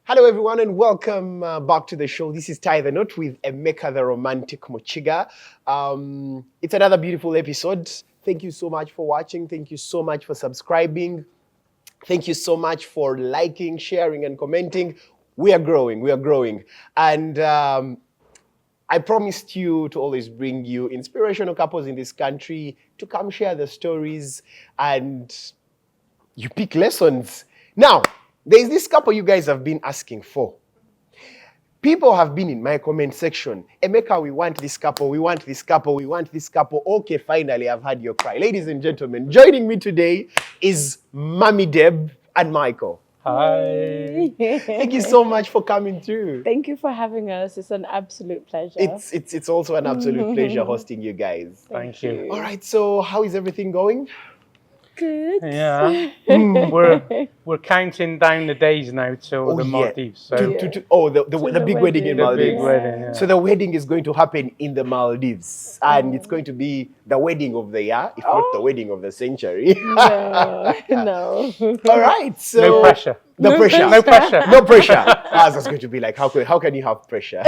Hello, everyone, and welcome back to the show. This is Tie the Knot with Emeka the Romantic Mochiga. It's another beautiful episode. Thank you so much for watching. Thank you so much for subscribing. Thank you so much for liking, sharing, and commenting. We are growing. We are growing. And I promised you to always bring you inspirational couples in this country to come share their stories and you pick lessons. Now, there's this couple you guys have been asking for. People have been in my comment section. Emeka, we want this couple, we want this couple, we want this couple. Okay, finally, I've had your cry. Ladies and gentlemen, joining me today is Mommy Deb and Michael. Hi. Thank you so much for coming through. Thank you for having us. It's an absolute pleasure. It's also an absolute pleasure hosting you guys. Thank you. All right, so how is everything going? Good. Yeah, we're counting down the days now till the Maldives. So the big wedding in Maldives. big wedding, yeah. So the wedding is going to happen in the Maldives, and it's going to be the wedding of the year, if not the wedding of the century. No. All right, so no pressure. No pressure. No pressure. No pressure. I was going to be like, how can you have pressure?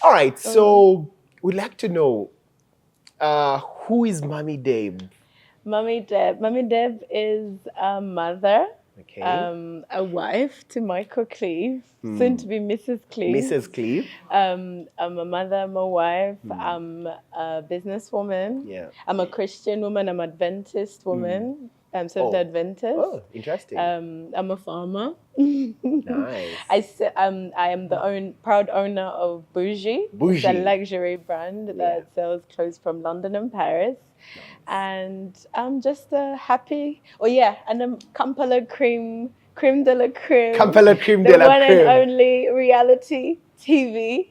All right, so we'd like to know who is Mommy Deb? Mommy Deb is a mother, Okay. a wife to Michael Cleve, soon to be Mrs. Cleve. Mrs. Cleve. I'm a mother, I'm a wife, I'm a businesswoman. Yeah. I'm a Christian woman, I'm an Adventist woman. I'm Seventh Adventist. Oh, interesting. I'm a farmer. Nice. I am the proud owner of Bougie. Bougie. It's a luxury brand that sells clothes from London and Paris. And I'm just happy. Oh yeah, and I'm Kampala creme de la creme. Kampala creme the de la one creme. and only reality TV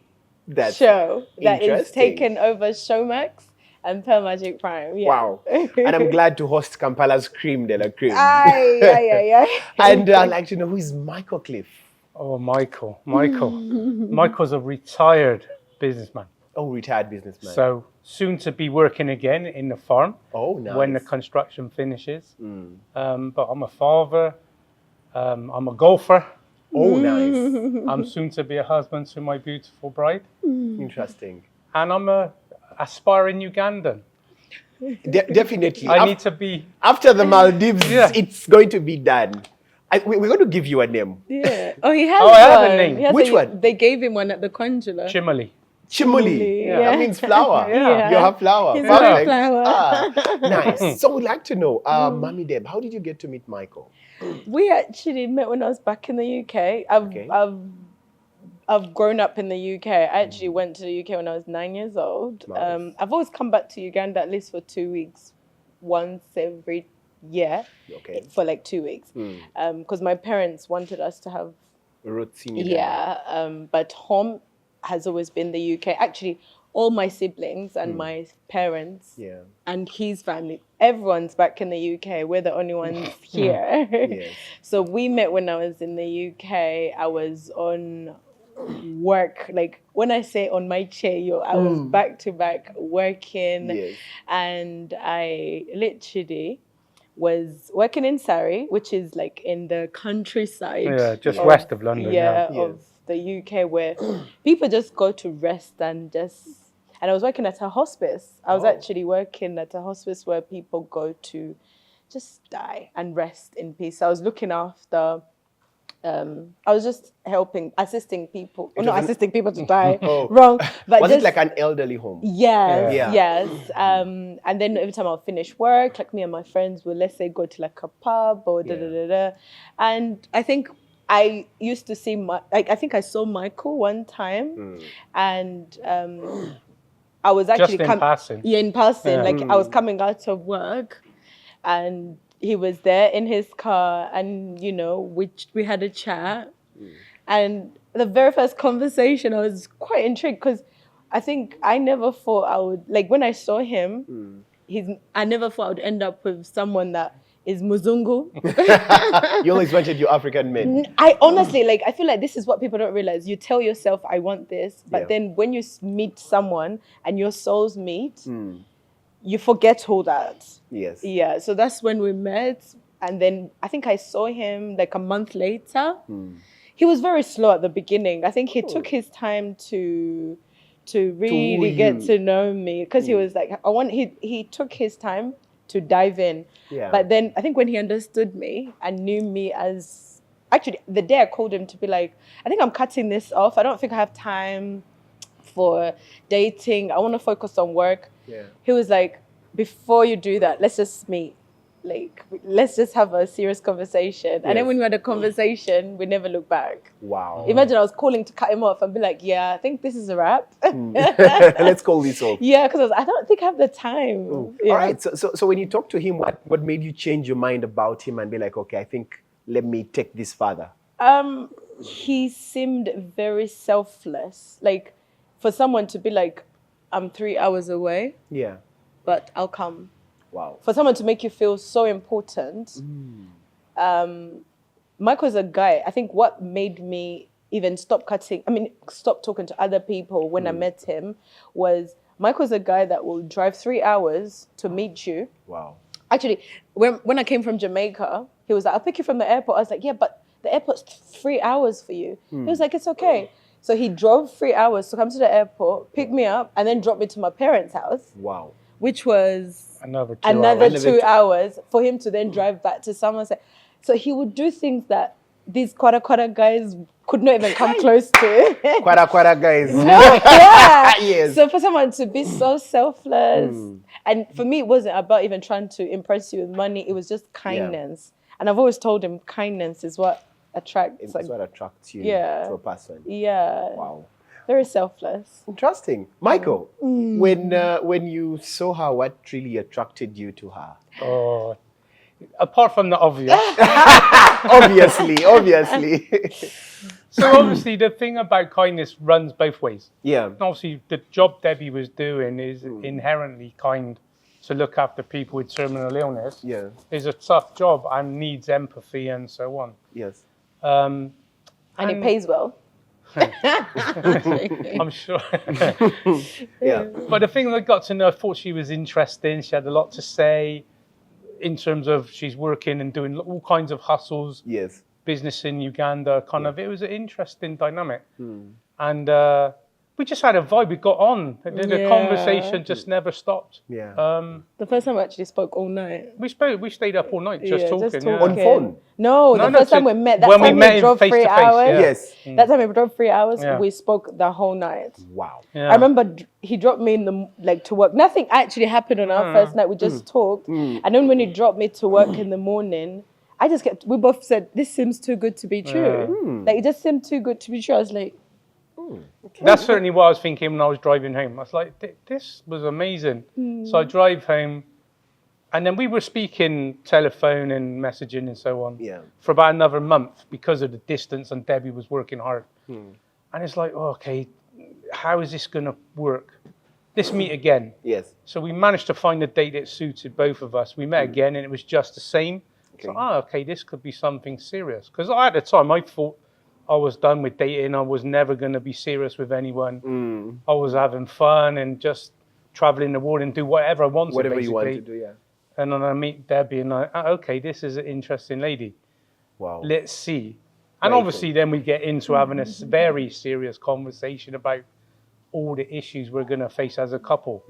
show that is taken over Showmax and Pearl Magic Prime. Yeah. Wow. And I'm glad to host Kampala's creme de la creme. Aye. And I'd like to know, who is Michael Cliff? Oh, Michael. Michael's a retired businessman. Oh, retired businessman. So soon to be working again in the farm. Oh, nice. When the construction finishes. But I'm a father. I'm a golfer. Oh, nice. I'm soon to be a husband to my beautiful bride. Interesting. And I'm a aspiring Ugandan. Definitely. I need to be. After the Maldives, Yeah. it's going to be done. We're going to give you a name. Yeah. Oh, he has I one. have a name. He has Which one? They gave him one at the consular. Chimali. Chimuli. Yeah. That means flower. Yeah. You have flower. He's Perfect. a flower. Nice. So we'd like to know, Mommy Deb, how did you get to meet Michael? We actually met when I was back in the UK. I've grown up in the UK. I actually went to the UK when I was 9 years old. Nice. I've always come back to Uganda at least for 2 weeks, once every year, Okay. for like 2 weeks. Because my parents wanted us to have, Roots in Uganda. but home has always been the UK. Actually, all my siblings and my parents and his family, everyone's back in the UK. We're the only ones here. Yes. So we met when I was in the UK. I was on work, like when I say on my chair, I was back to back working. Yes. And I literally was working in Surrey, which is like in the countryside. Yeah, just west of London. Of the UK, where people just go to rest and I was working at a hospice. I was actually working at a hospice where people go to just die and rest in peace. I was looking after, I was just assisting people. Well, not assisting people to die, wrong. But Was it like an elderly home? Yes, Yeah. yes. And then every time I'll finish work, like me and my friends will, let's say, go to like a pub or da-da-da-da. And I think I used to see, I think I saw Michael one time and I was actually Just in passing. Yeah, in passing. Yeah. Like I was coming out of work and he was there in his car and, we had a chat. And the very first conversation, I was quite intrigued because I think I never thought I would, like when I saw him, I never thought I would end up with someone that is Muzungu. You always wanted your African men. I honestly, I feel like this is what people don't realize. You tell yourself, I want this, but then when you meet someone and your souls meet, you forget all that. Yes. Yeah, so that's when we met. And then I think I saw him like a month later. he was very slow at the beginning. I think he took his time to really get to know me, because he was like, he took his time to dive in. Yeah. But then I think when he understood me and knew me as, actually the day I called him to be like, I think I'm cutting this off. I don't think I have time for dating. I want to focus on work. Yeah. He was like, before you do that, let's just meet. Like, let's just have a serious conversation. And then when we had a conversation, we never looked back. Wow. Imagine I was calling to cut him off and be like, yeah, I think this is a wrap. Let's call this off. Yeah, because I don't think I have the time. Yeah. All right. So when you talk to him, what made you change your mind about him and be like, okay, I think let me take this further? He seemed very selfless. Like, for someone to be like, I'm 3 hours away, Yeah. but I'll come. Wow. For someone to make you feel so important. Michael's a guy, I think what made me even stop talking to other people when I met him was, Michael's a guy that will drive 3 hours to meet you. Wow. Actually, when I came from Jamaica, he was like, I'll pick you from the airport. I was like, yeah, but the airport's 3 hours for you. He was like, it's okay. So he drove 3 hours to come to the airport, pick me up, and then drop me to my parents' house. Wow. Which was Another 2 another hours. 2 hours for him to then drive back to someone's. So he would do things that these Kwara guys could not even come close to. Kwara guys. No, yeah. Yes. So for someone to be so selfless, and for me, it wasn't about even trying to impress you with money. It was just kindness. And I've always told him kindness is what attracts. It's what attracts you Yeah. to a person. Yeah. Wow. Very selfless. Interesting. Michael, when you saw her, what really attracted you to her? Oh, apart from the obvious. Obviously. So obviously the thing about kindness runs both ways. Yeah. And obviously the job Debbie was doing is inherently kind, to look after people with terminal illness. Yeah. Is a tough job and needs empathy and so on. Yes. And it pays well. I'm sure. Yeah. But the thing that I got to know, I thought she was interesting. She had a lot to say in terms of she's working and doing all kinds of hustles. Yes. Business in Uganda, it was an interesting dynamic. And we just had a vibe, we got on. The conversation just never stopped. Yeah. The first time we actually spoke all night. We stayed up all night just talking. On phone? No, the first time we met, that when time we met we drove face 3 to face, hours. yeah. Yes. That time we drove 3 hours, Yeah. we spoke the whole night. Wow. Yeah. I remember he dropped me to work. Nothing actually happened on our first night. We just talked. And then when he dropped me to work in the morning, we both said, this seems too good to be true. Like, it just seemed too good to be true. I was like, Okay. That's certainly what I was thinking when I was driving home. I was like, this was amazing. So I drive home, and then we were speaking telephone and messaging and so on for about another month because of the distance, and Debbie was working hard. And it's like, okay, how is this going to work? Let's meet again. Yes. So we managed to find a date that suited both of us. We met again, and it was just the same. Okay. So, okay, this could be something serious. Because at the time, I thought I was done with dating. I was never going to be serious with anyone. I was having fun and just traveling the world and do whatever I wanted. Whatever basically. you want to do, yeah. And then I meet Debbie, and okay, this is an interesting lady. Wow. Let's see. And Very obviously, then we get into having a very serious conversation about all the issues we're going to face as a couple.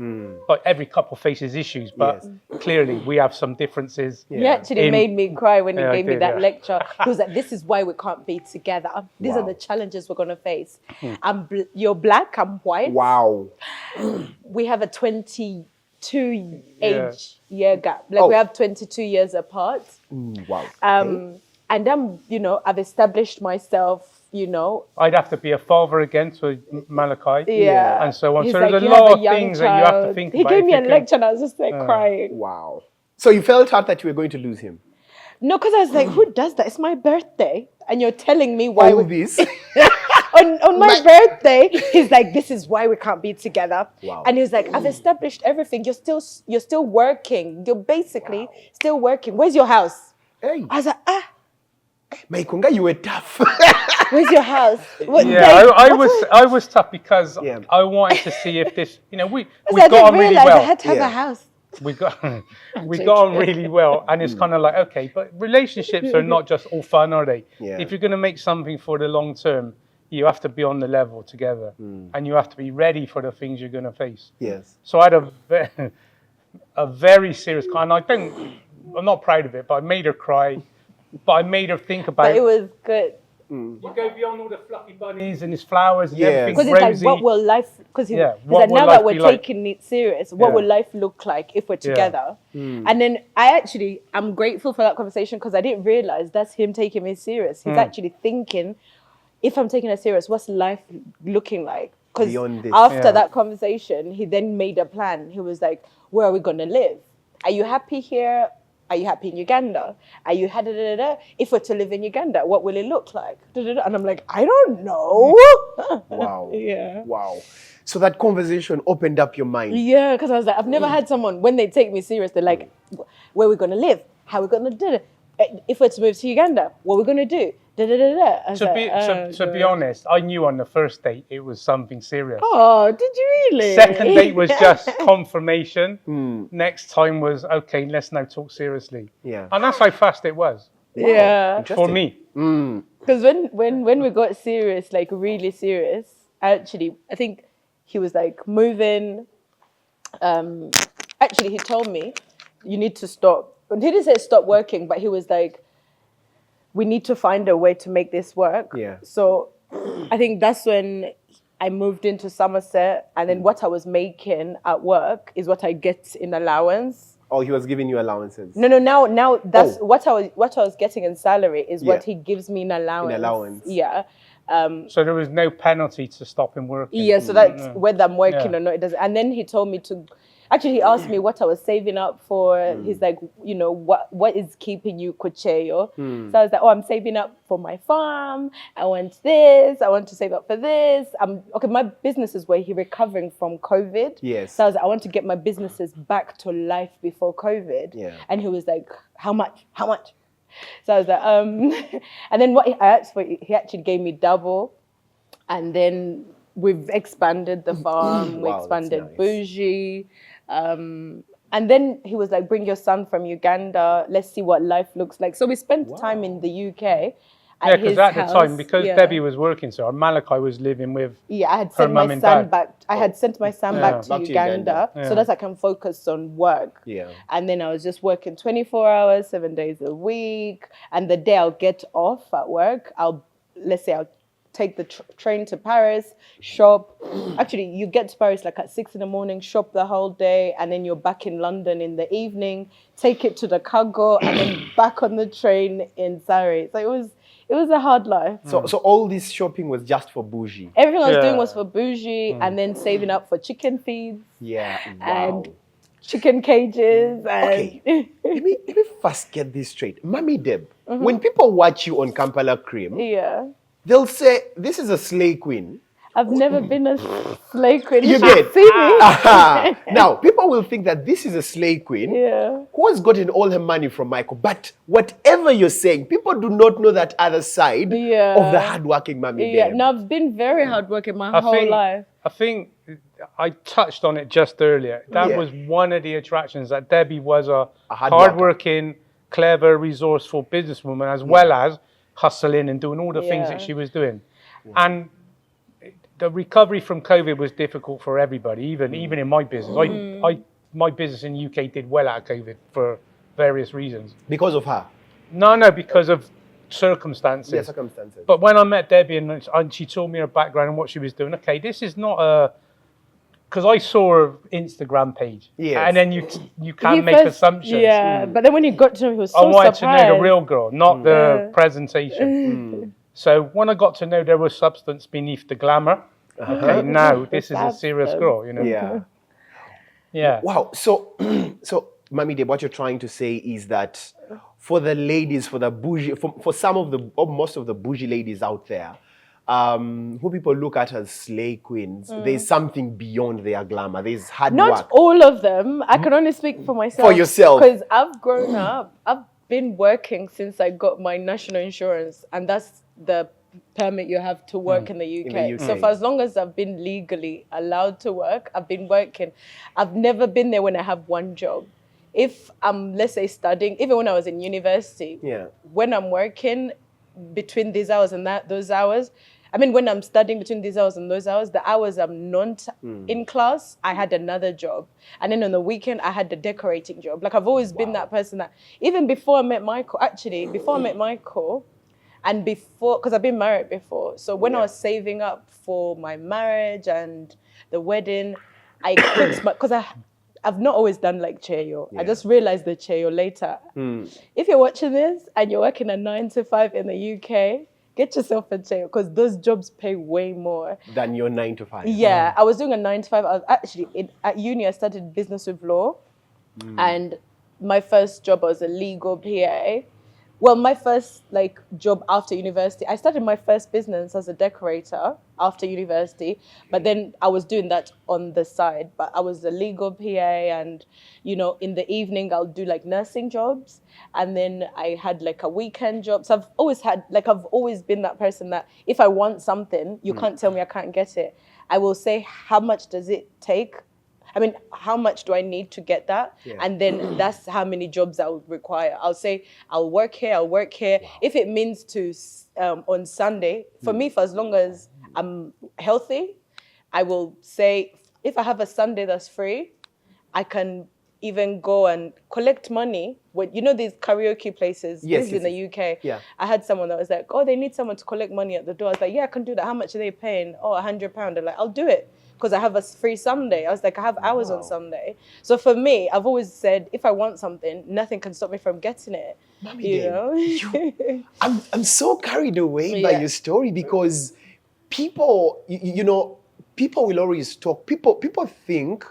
But every couple faces issues, but clearly we have some differences. he actually made me cry when he Yeah, I gave me did, that yeah. lecture. He was like, this is why we can't be together. These are Wow. the challenges we're going to face. You're black, I'm white. Wow. We have a 22 year gap. Like, we have 22 years apart. Wow. And I've established myself, I'd have to be a father again to Malachi. Yeah. And so on. He's So like, there's a "You have lot of young things that you have to child." think He about. gave if me you a can- lecture and I was just like crying. Wow. So you felt hurt that you were going to lose him? No, because I was like, who does that? It's my birthday. And you're telling me why All this? on my birthday, he's like, this is why we can't be together. Wow. And he was like, I've established everything. You're still working. You're basically still working. Where's your house? Hey, I was like, Maikunga, you were tough. where's your house? What, Yeah, like, I was tough because Yeah. I wanted to see if this, we I got on didn't really realize well. I had to have Yeah. a house. we got on really well, and it's kind of like, okay, but relationships are not just all fun, are they? Yeah. If you're going to make something for the long term, you have to be on the level together, and you have to be ready for the things you're going to face. Yes. So I had a very serious, and I'm not proud of it, but I made her cry, but I made her think about. But it was good. You go beyond all the fluffy bunnies and his flowers and Yes. everything Because it's rosy. like, what will life? Because Yeah, he's what like, will now life that we're be like? taking it serious, what Yeah. will life look like if we're together? And then I'm grateful for that conversation because I didn't realize that's him taking me serious. He's actually thinking, if I'm taking it serious, what's life looking like? Because Beyond this. after that conversation, he then made a plan. He was like, where are we going to live? Are you happy here? Are you happy in Uganda? Are you If we're to live in Uganda, what will it look like? And I'm like, I don't know. Wow. Yeah. Wow. So that conversation opened up your mind. Yeah, because I was like, I've never had someone, when they take me serious, they're like, where are we going to live? How are we going to do it? If we're to move to Uganda, what are we going to do? To be honest, I knew on the first date it was something serious. Oh, did you really? Second date was just confirmation. Next time was, okay, let's now talk seriously. Yeah. And that's how fast it was Yeah. for me. Because when we got serious, like really serious, I think he was like moving. Actually, he told me, you need to stop. He didn't say stop working, but he was like, we need to find a way to make this work. Yeah. So I think that's when I moved into Somerset, and then what I was making at work is what I get in allowance. Oh, he was giving you allowances. No. Now that's what I was getting in salary is what he gives me in allowance. In allowance. Yeah. So there was no penalty to stop him working. Yeah. So that's whether I'm working or not. It doesn't. And then he told me to. Actually, he asked me what I was saving up for. He's like, what is keeping you Kucheyo? So I was like, I'm saving up for my farm. I want this. I want to save up for this. My businesses were recovering from COVID. Yes. So I was like, I want to get my businesses back to life before COVID. Yeah. And he was like, how much? How much? So I was like, and then what I asked for, he actually gave me double. And then we've expanded the farm. We Wow, expanded that's nice. Bougie. And then he was like, bring your son from Uganda. Let's see what life looks like. So we spent time in the UK. Yeah, because at the time, because yeah. Debbie was working, so Malachi was living with I had her sent mum my and son dad. back. I had sent my son back to Back to Uganda, Uganda. so that I can focus on work. Yeah. And then I was just working 24 hours, 7 days a week. And the day I'll get off at work, I'll take the train to Paris, shop. Actually, you get to Paris like at 6 a.m, shop the whole day, and then you're back in London in the evening, take it to the cargo, and then back on the train in Surrey. So it was a hard life. So all this shopping was just for bougie. Everything I was doing Yeah. was for bougie, and then saving up for chicken feeds Yeah. Wow. and chicken cages. And Okay. let me first get this straight. Mommy Deb, when people watch you on Kampala Cream, yeah. they'll say, this is a slay queen. I've never been a slay queen. You should get? see me. Aha. Now, people will think that this is a slay queen Yeah. who has gotten all her money from Michael. But whatever you're saying, people do not know that other side Yeah. of the hardworking Mommy Yeah. Deb. No, I've been very hardworking my whole life. I think I touched on it just earlier. That Yeah. was one of the attractions, that Debbie was a hard worker. hardworking, clever, resourceful businesswoman, as well as hustling and doing all the things Yeah. that she was doing. And the recovery from COVID was difficult for everybody, even in my business. My business in UK did well out of COVID for various reasons. Because of her. No, because of circumstances. Yeah, circumstances. But when I met Debbie and she told me her background and what she was doing, okay, this is not a... Because I saw her Instagram page. Yes. And then you can He make first- assumptions. Yeah, but then when you got to know, he was so I wanted surprised. to know the real girl, not the Yeah. presentation. So when I got to know there was substance beneath the glamour, okay, now this is a serious girl, you know? Yeah. Yeah. Wow. So, Mommy Deb, what you're trying to say is that for the ladies, for the bougie, for some of the, or most of the bougie ladies out there, who people look at as slay queens, there's something beyond their glamour. There's hard Not work. all of them. I can only speak for myself. For yourself. Because I've grown up. I've been working since I got my national insurance. And that's the permit you have to work in the UK. In the UK. So for as long as I've been legally allowed to work, I've been working. I've never been there when I have one job. If I'm, let's say, studying, even when I was in university, when I'm working between these hours and those hours, I mean, when I'm studying between these hours and those hours, the hours I'm not in class, I had another job. And then on the weekend, I had the decorating job. Like, I've always been that person that, even before I met Michael, and before, because I've been married before. So when I was saving up for my marriage and the wedding, I quit, because I've not always done like Cheyo. I just realized the Cheyo later. If you're watching this and you're working a 9 to 5 in the UK, get yourself a Cheyo, because those jobs pay way more than your 9 to 5. Yeah, I was doing a 9 to 5. I was actually at uni. I studied business with law, and my first job was a legal PA. Well, my first job after university, I started my first business as a decorator after university, but then I was doing that on the side. But I was a legal PA, and in the evening I'll do nursing jobs, and then I had a weekend job. So I've always been that person that if I want something, you can't tell me I can't get it. I will say, how much does it take? I mean, how much do I need to get that? And then that's how many jobs I would require. I'll say, I'll work here. Wow. If it means to, on Sunday, for me, for as long as I'm healthy, I will say, if I have a Sunday that's free, I can even go and collect money. With, these karaoke places, this is in the UK. I had someone that was like, oh, they need someone to collect money at the door. I was like, yeah, I can do that. How much are they paying? Oh, £100. They're like, I'll do it, because I have a free Sunday. I was like, I have hours on Sunday. So for me, I've always said, if I want something, nothing can stop me from getting it. Mommy, I'm so carried away by your story, because people, people will always talk. People think,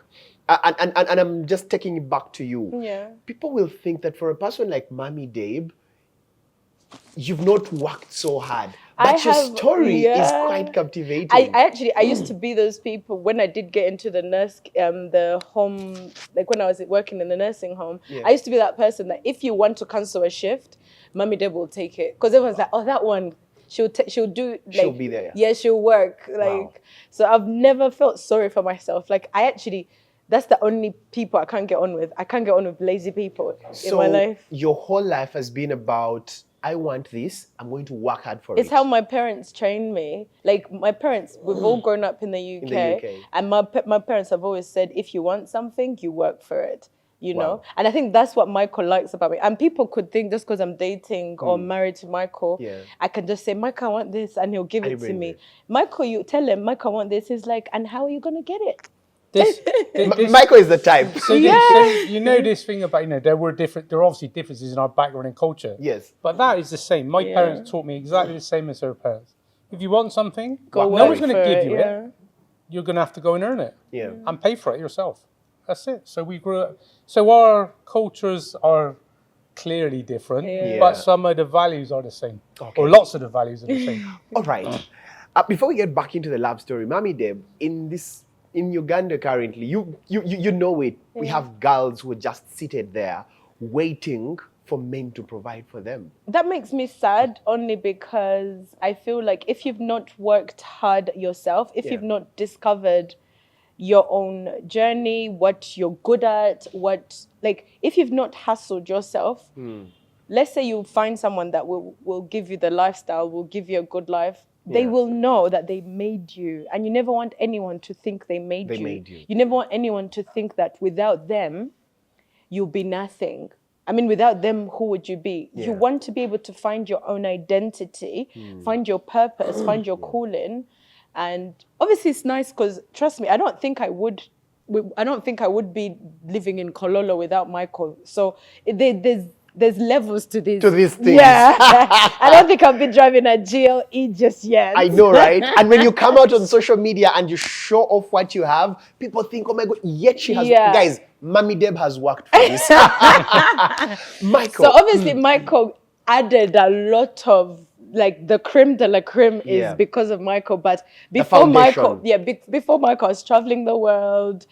and I'm just taking it back to you. People will think that for a person like Mommy Deb, you've not worked so hard. But your story is quite captivating. I used to be those people when I did get into the home, when I was working in the nursing home. I used to be that person that if you want to cancel a shift, Mommy Deb will take it, because everyone's like, oh, that one, she'll do. She'll be there. Yeah, she'll work. So I've never felt sorry for myself. That's the only people I can't get on with. I can't get on with lazy people in my life. Your whole life has been about, I want this, I'm going to work hard for it. It's how my parents trained me. My parents, we've all grown up in the UK. And my parents have always said, if you want something, you work for it. know? And I think that's what Michael likes about me. And people could think just because I'm dating or married to Michael, I can just say, Michael, I want this, and he'll give it to me. Michael, you tell him, Michael, I want this. He's like, and how are you going to get it? Michael is the type. So this thing about, there are obviously differences in our background and culture. Yes. But that is the same. My parents taught me exactly the same as her parents. If you want something, no one's going to give you it. You're going to have to go and earn it. And pay for it yourself. That's it. So we grew up. So our cultures are clearly different, but some of the values are the same. Or lots of the values are the same. All right. Before we get back into the love story, Mommy Deb, in Uganda currently, you know it. We have girls who are just seated there waiting for men to provide for them. That makes me sad only because I feel like if you've not worked hard yourself, if you've not discovered your own journey, what you're good at, if you've not hustled yourself, let's say you find someone that will give you the lifestyle, will give you a good life, they will know that they made you. And you never want anyone to think they made you. You never want anyone to think that without them, you'll be nothing. I mean, without them, who would you be? You want to be able to find your own identity, find your purpose, find your calling. And obviously it's nice because, trust me, I don't think I would be living in Kololo without Michael. So there's levels to this. To these things. Yeah. I don't think I'll be driving a GLE just yet. I know, right? And when you come out on social media and you show off what you have, people think, oh my God, yet she has... Guys, Mommy Deb has worked for this. Michael. So obviously Michael added a lot of, the creme de la creme is because of Michael. But before Michael, before Michael was traveling the world,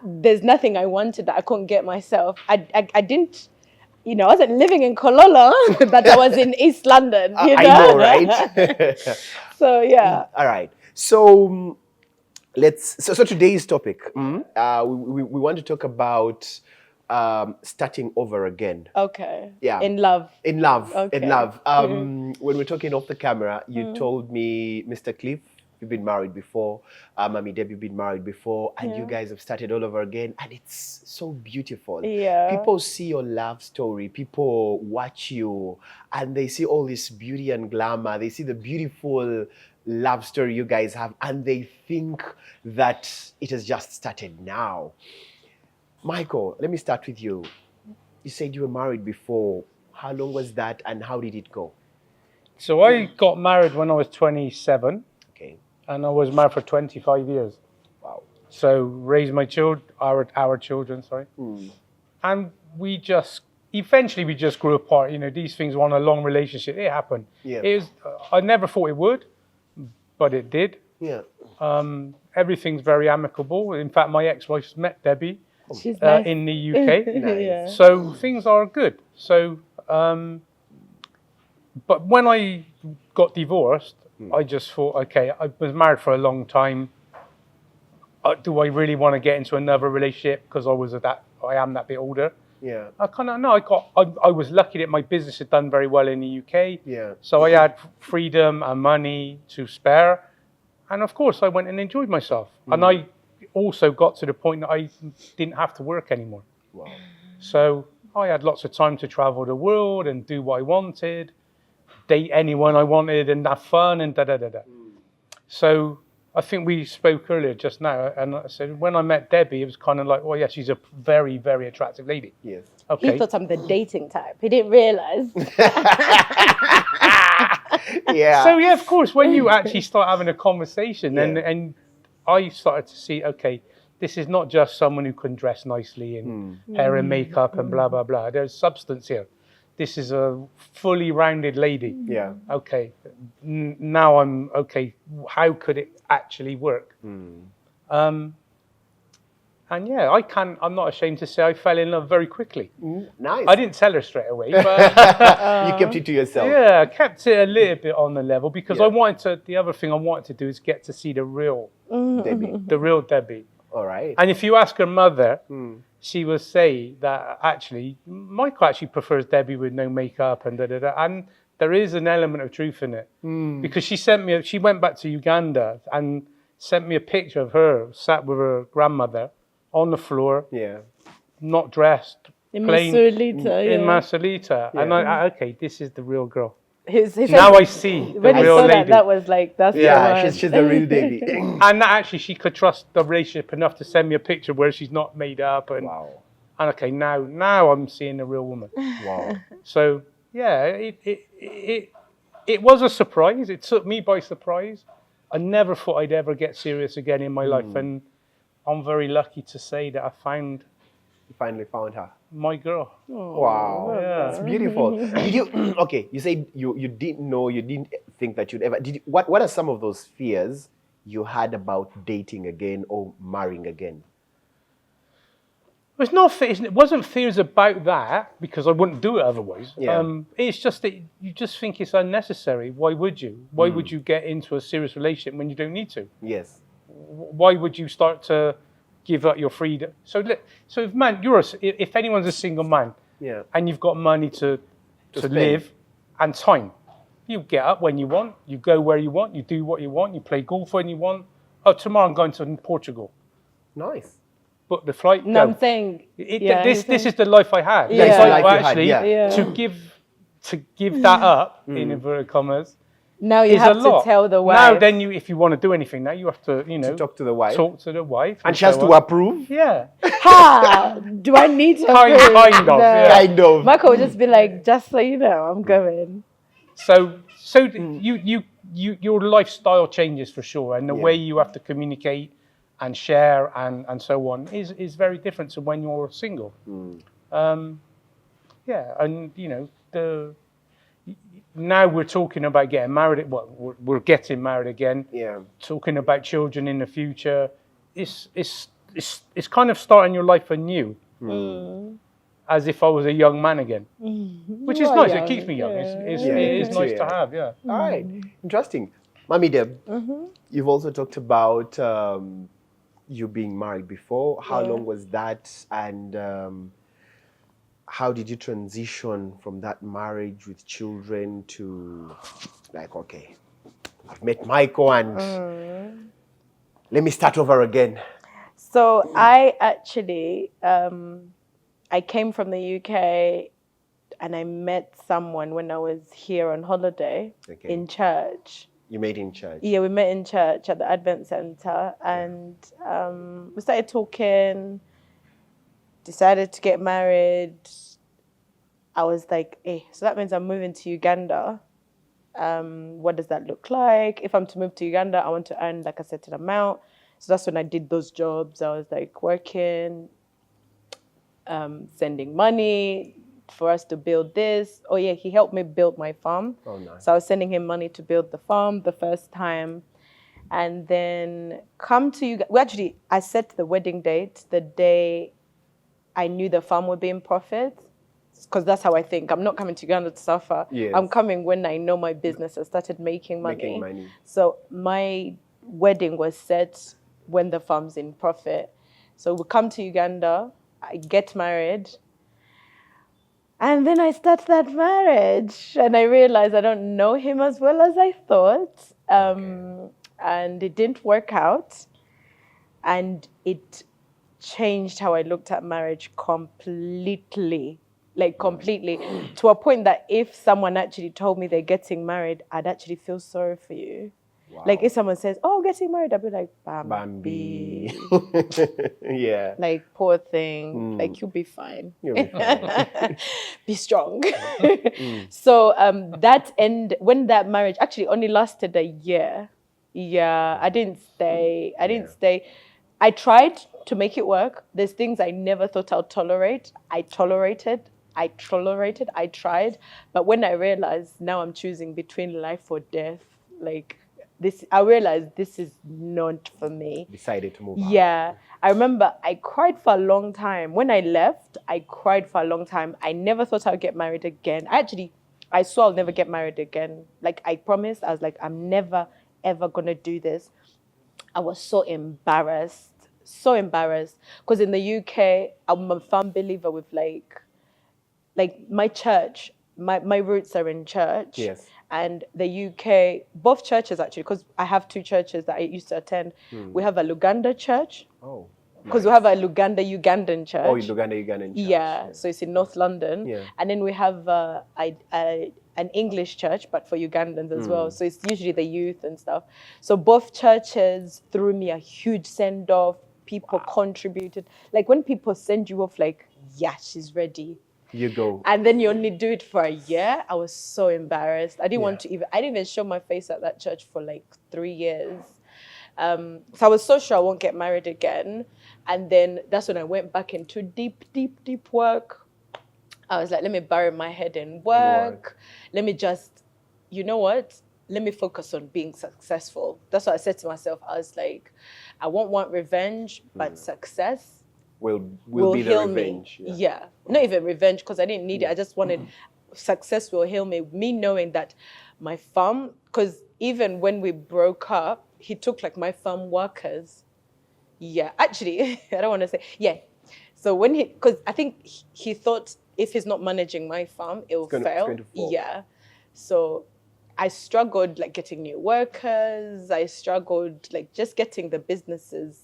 there's nothing I wanted that I couldn't get myself. I didn't... you know, I wasn't living in Kololo, but I was in East London, you know? I know, right? So, yeah. All right. So so today's topic, we want to talk about starting over again. Okay. Yeah. In love. In love. Okay. In love. When we're talking off the camera, you told me, Mr. Cliff, you've been married before. Mommy Deb, you've been married before. And you guys have started all over again. And it's so beautiful. Yeah. People see your love story. People watch you. And they see all this beauty and glamour. They see the beautiful love story you guys have. And they think that it has just started now. Michael, let me start with you. You said you were married before. How long was that and how did it go? So I got married when I was 27. Okay. And I was married for 25 years. Wow. So raised my children, our children, sorry. And eventually we just grew apart. You know, these things were on a long relationship. It happened. Yeah. It was, I never thought it would, but it did. Yeah. Everything's very amicable. In fact, my ex-wife's met Debbie. She's nice. In the UK. Nice. Yeah. So things are good. So, but when I got divorced, I just thought, okay, I was married for a long time. Do I really want to get into another relationship because I am that bit older? Yeah. I was lucky that my business had done very well in the UK. Yeah. So I had freedom and money to spare. And of course I went and enjoyed myself. And I also got to the point that I didn't have to work anymore. Wow. So I had lots of time to travel the world and do what I wanted, date anyone I wanted and have fun and da-da-da-da. So I think we spoke earlier just now, and I said when I met Debbie, it was kind of like, oh yeah, she's a very, very attractive lady. Yes. Okay. He thought I'm the dating type. He didn't realize. Yeah. So yeah, of course, when you actually start having a conversation, and I started to see, okay, this is not just someone who can dress nicely and hair and makeup and blah, blah, blah. There's substance here. This is a fully rounded lady. Yeah. Okay. Now I'm, okay, how could it actually work? And yeah, I'm not ashamed to say I fell in love very quickly. Nice. I didn't tell her straight away, but You kept it to yourself. yeah, I kept it a little bit on the level because the other thing I wanted to do is get to see the real Debbie. All right. And if you ask her mother, she will say that actually, Michael actually prefers Debbie with no makeup and da-da-da. And there is an element of truth in it. Because she went back to Uganda and sent me a picture of her sat with her grandmother on the floor, not dressed, In plain, Masulita, in Masulita. And okay, this is the real girl. Now I see the when I real saw lady. that was like, that's the one. she's the real Debbie. And that actually, she could trust the relationship enough to send me a picture where she's not made up. And, Wow. and okay, now I'm seeing the real woman. Wow. So yeah, it was a surprise. It took me by surprise. I never thought I'd ever get serious again in my life, and I'm very lucky to say that I found You finally found her. my girl. Wow. Yeah. That's beautiful. Did you okay, you said you didn't know, you didn't think that you'd ever what are some of those fears you had about dating again or marrying again? It wasn't fears about that because I wouldn't do it otherwise. Yeah. It's just that you just think it's unnecessary. Why would you? Why would you get into a serious relationship when you don't need to? Yes. Why would you start to give up your freedom? So if man, if anyone's a single man, and you've got money to live and time, you get up when you want, you go where you want, you do what you want, you play golf when you want. Oh, tomorrow I'm going to Portugal. Nice. Book the flight. No, go. I'm saying this is the life I had. Yeah. It's That's the like, life you had, actually yeah. to give that up in inverted commas. now you is have a to lot. tell the wife. Now then if you want to do anything, now you have to Talk to the wife. and And she has so to on. approve? Yeah. Ha! Do I need to? Kind approve? of, No. yeah. Kind of. Michael would just be like, just so you know, I'm going. So your lifestyle changes for sure, and the way you have to communicate and share and so on is very different to when you're single. And now we're talking about getting married. Well, we're getting married again. Yeah. Talking about children in the future. It's kind of starting your life anew. as if I was a young man again, which is are nice. young, It keeps me young. yeah. It me is too, nice to yeah. have, yeah. All right, interesting. Mommy Deb, you've also talked about you being married before. How long was that, and how did you transition from that marriage with children to like, okay, I've met Michael and let me start over again? So I actually, I came from the UK and I met someone when I was here on holiday in church. You met in church? Yeah, we met in church at the Advent Center, and we started talking, decided to get married. I was like, hey, so that means I'm moving to Uganda. What does that look like? If I'm to move to Uganda, I want to earn like a certain amount. So that's when I did those jobs. I was like working, sending money for us to build this. Oh yeah, he helped me build my farm. Oh, nice. So I was sending him money to build the farm the first time. And then come to Uganda. Well, actually, I set the wedding date the day I knew the farm would be in profit. Because that's how I think. I'm not coming to Uganda to suffer. Yes. I'm coming when I know my business has started making money. Making money. So my wedding was set when the farm's in profit. So we come to Uganda, I get married, and then I start that marriage. And I realize I don't know him as well as I thought. And it didn't work out. And it changed how I looked at marriage completely. Like completely, to a point that if someone actually told me they're getting married, I'd actually feel sorry for you. Wow. Like if someone says, "Oh, getting married," I'd be like, Bambi. Yeah. Like poor thing. Like you'll be fine. You'll be fine. Be strong. So when that marriage actually only lasted a year. Yeah, I didn't stay. I tried to make it work. There's things I never thought I'd tolerate. I tolerated. I tried. But when I realized now I'm choosing between life or death, like this, I realized this is not for me. Decided to move out. Yeah. I remember I cried for a long time. When I left, I cried for a long time. I never thought I'd get married again. I swore I'll never get married again. Like I promised, I was like, I'm never, ever gonna do this. I was so embarrassed. Because in the UK, I'm a firm believer with like my church, my roots are in church. Yes. And the UK, both churches actually, because I have two churches that I used to attend. We have a Luganda church. Oh. Because we have a Ugandan church. Oh, Ugandan church. Yeah, so it's in North London. Yeah. And then we have an English church, but for Ugandans as well. So it's usually the youth and stuff. So both churches threw me a huge send-off. People contributed. Like when people send you off, like, yeah, she's ready. You go. And then you only do it for a year. I was so embarrassed. I didn't even show my face at that church for like 3 years. So I was so sure I won't get married again. And then that's when I went back into deep work. I was like, let me bury my head in work. Let me just, you know what? Let me focus on being successful. That's what I said to myself. I was like, I won't want revenge, but success will be the heal revenge. me. Yeah. Not even revenge, because I didn't need it. I just wanted success will heal me. Me knowing that my farm, because even when we broke up, he took like my farm workers. Yeah, actually, I don't want to say, yeah. So when because I think he thought if he's not managing my farm, it will fail. It's going to fall. Yeah. So I struggled like getting new workers. I struggled like just getting the businesses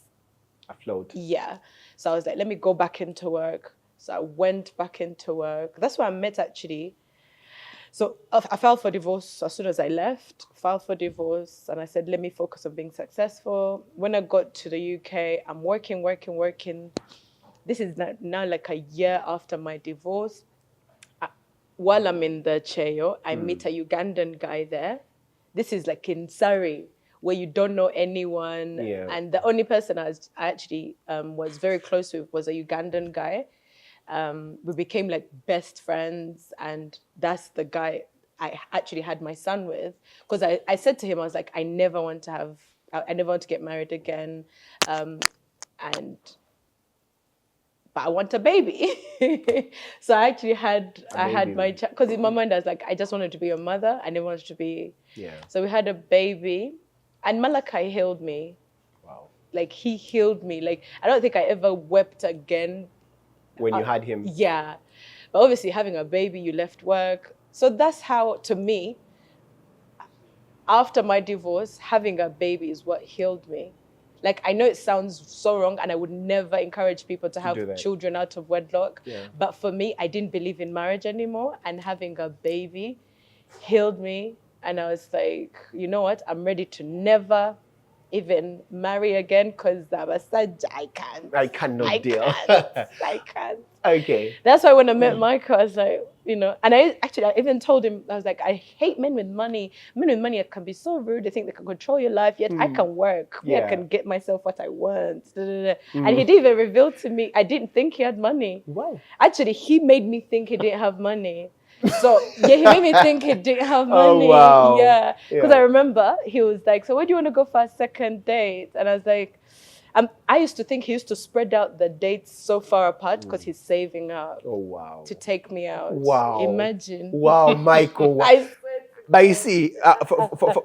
afloat. Yeah. So I was like, let me go back into work. So I went back into work. That's where I met actually. So I filed for divorce as soon as I left, filed for divorce. And I said, let me focus on being successful. When I got to the UK, I'm working. This is now like a year after my divorce. While I'm in the Cheyo, I meet a Ugandan guy there. This is like in Surrey, where you don't know anyone. Yeah. And the only person I actually was very close with was a Ugandan guy. We became like best friends, and that's the guy I actually had my son with. Because I said to him, I was like, I never want to get married again. And but I want a baby. So I actually had my child, because in my mind I was like, I just wanted to be a mother. I never wanted to be. Yeah. So we had a baby, and Malachi healed me. Wow. Like, he healed me. Like, I don't think I ever wept again. When you had him. Yeah. But obviously having a baby, you left work. So that's how, to me, after my divorce, having a baby is what healed me. Like, I know it sounds so wrong, and I would never encourage people to have children out of wedlock. Yeah. But for me, I didn't believe in marriage anymore, and having a baby healed me. And I was like, you know what? I'm ready to never even marry again, because I cannot deal. I can't. Okay. That's why when I met Michael, I was like, and I even told him, I was like, I hate men with money. Men with money can be so rude. They think they can control your life, yet I can work. Yeah. I can get myself what I want. And he didn't even reveal to me, I didn't think he had money. Wow. Actually, he made me think he didn't have money. So yeah, he made me think he didn't have money. Oh, wow. Yeah. Because I remember he was like, so where do you want to go for a second date? And I was like, I used to think he used to spread out the dates so far apart because he's saving up. Oh, wow. To take me out. Wow. Imagine. Wow, Michael. Wow. I swear. But you see,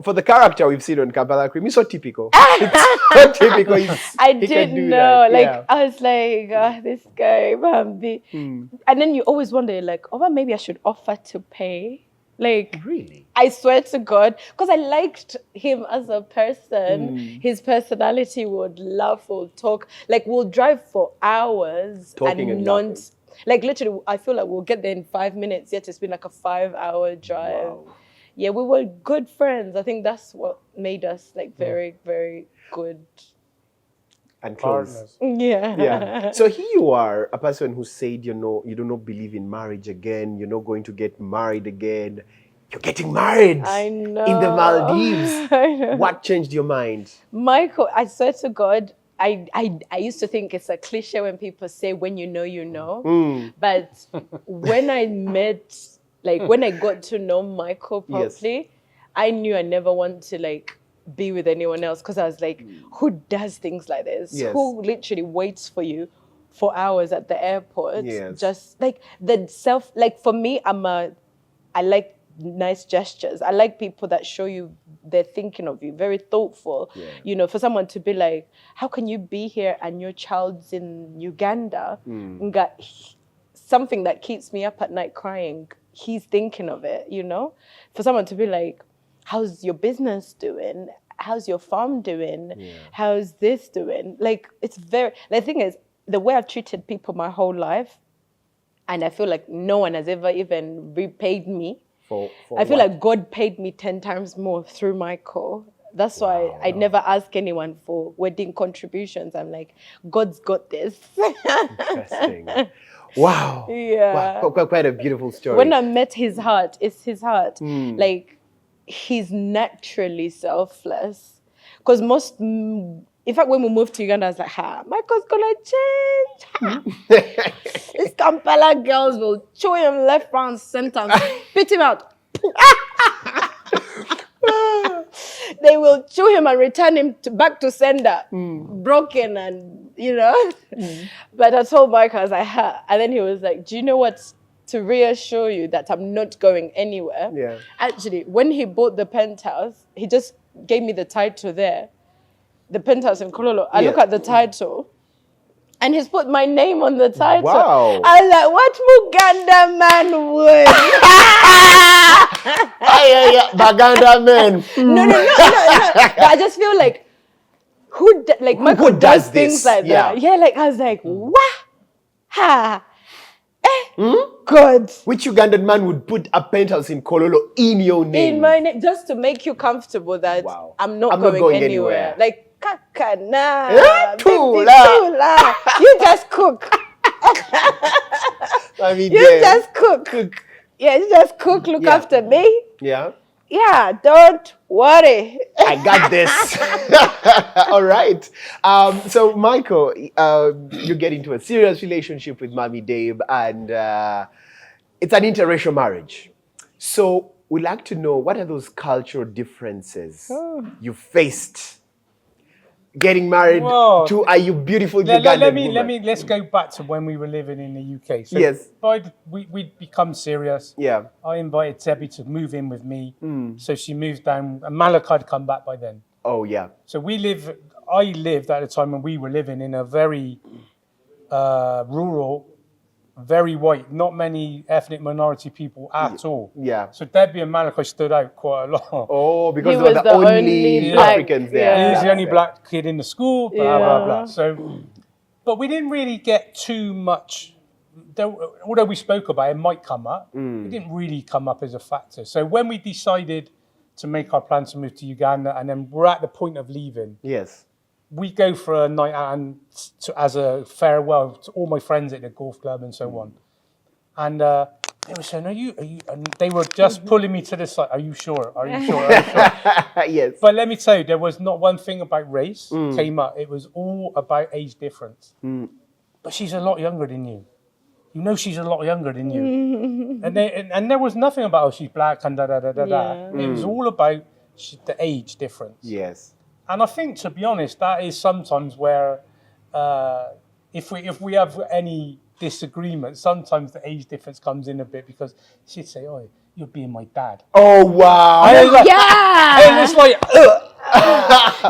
for the character we've seen on Kampala Cream, it's so typical. It's so typical. I didn't know. That. Like, I was like, this guy, Bambi. And then you always wonder, like, maybe I should offer to pay. Like, really? I swear to God, because I liked him as a person. His personality, would laugh, would talk. Like, we'll drive for hours. Talking and laughing. Like, literally, I feel like we'll get there in 5 minutes, yet it's been like a 5-hour drive. Wow. Yeah, we were good friends. I think that's what made us like very, very good. And close. Partners. Yeah. Yeah. So here you are, a person who said, you do not believe in marriage again. You're not going to get married again. You're getting married. I know. In the Maldives. I know. What changed your mind? Michael, I swear to God, I used to think it's a cliche when people say, when you know, you know. But when I met, like when I got to know Michael properly, I knew I never wanted to like be with anyone else, because I was like, who does things like this? Yes. Who literally waits for you for hours at the airport? Yes. Just like for me, I like nice gestures. I like people that show you they're thinking of you, very thoughtful. Yeah. For someone to be like, how can you be here and your child's in Uganda? Got something that keeps me up at night crying. He's thinking of it, For someone to be like, how's your business doing? How's your farm doing? Yeah. How's this doing? Like, the thing is, the way I've treated people my whole life, and I feel like no one has ever even repaid me. I feel like God paid me 10 times more through Michael. That's why I never ask anyone for wedding contributions. I'm like, God's got this. Interesting. Wow. Yeah. Wow. Quite a beautiful story. When I met his heart, it's his heart. Like, he's naturally selfless. Because in fact, when we moved to Uganda, I was like, Michael's gonna change. These Kampala girls will chew him left, right, and center and spit him out. They will chew him and return him back to sender, broken and, But I told Michael, I was like, and then he was like, do you know what? To reassure you that I'm not going anywhere. Yeah. Actually, when he bought the penthouse, he just gave me the title there. The penthouse in Kololo. I look at the title, and he's put my name on the title. Wow. I was like, what Muganda man would? Baganda man. No. But I just feel like, Michael does things like that. Yeah, like I was like, what? Ha. God. Which Ugandan man would put a penthouse in Kololo in your name? In my name, just to make you comfortable that I'm not going anywhere. Like, kakana, tula. You just cook. Just cook. Yeah, you just cook, look after me. Yeah. Yeah, don't worry. I got this. All right. So, Michael, you get into a serious relationship with Mommy Deb, and it's an interracial marriage. So, we'd like to know, what are those cultural differences you faced getting married Well, to a beautiful Ugandan woman? let's go back to when we were living in the UK. So Yes. we'd become serious. Yeah. I invited Debbie to move in with me. So she moved down, and Malak had come back by then. Oh, yeah. So I lived at a time when we were living in a very rural, very white, not many ethnic minority people at all. Yeah. So Debbie and Malachi stood out quite a lot. Oh, because He they were was the the only only black- Africans there. yeah. He was the only black kid in the school, blah, blah, Yeah. blah. So, but we didn't really get too much, although we spoke about it, might come up, it didn't really come up as a factor. So when we decided to make our plans to move to Uganda, and then we're at the point of leaving, Yes. we go for a night out and as a farewell to all my friends at the golf club and so on. And they were saying, are you, and they were just pulling me to the side. Are you sure? Are you sure? Are you sure? Yes. But let me tell you, there was not one thing about race came up. It was all about age difference. But she's a lot younger than you. You know she's a lot younger than you. And there was nothing about, oh, she's black and da-da-da-da-da. Yeah. It was all about the age difference. Yes. And I think, to be honest, that is sometimes where, if we have any disagreement, sometimes the age difference comes in a bit, because she'd say, "Oh, you're being my dad." Oh, wow. Yeah. And it's like,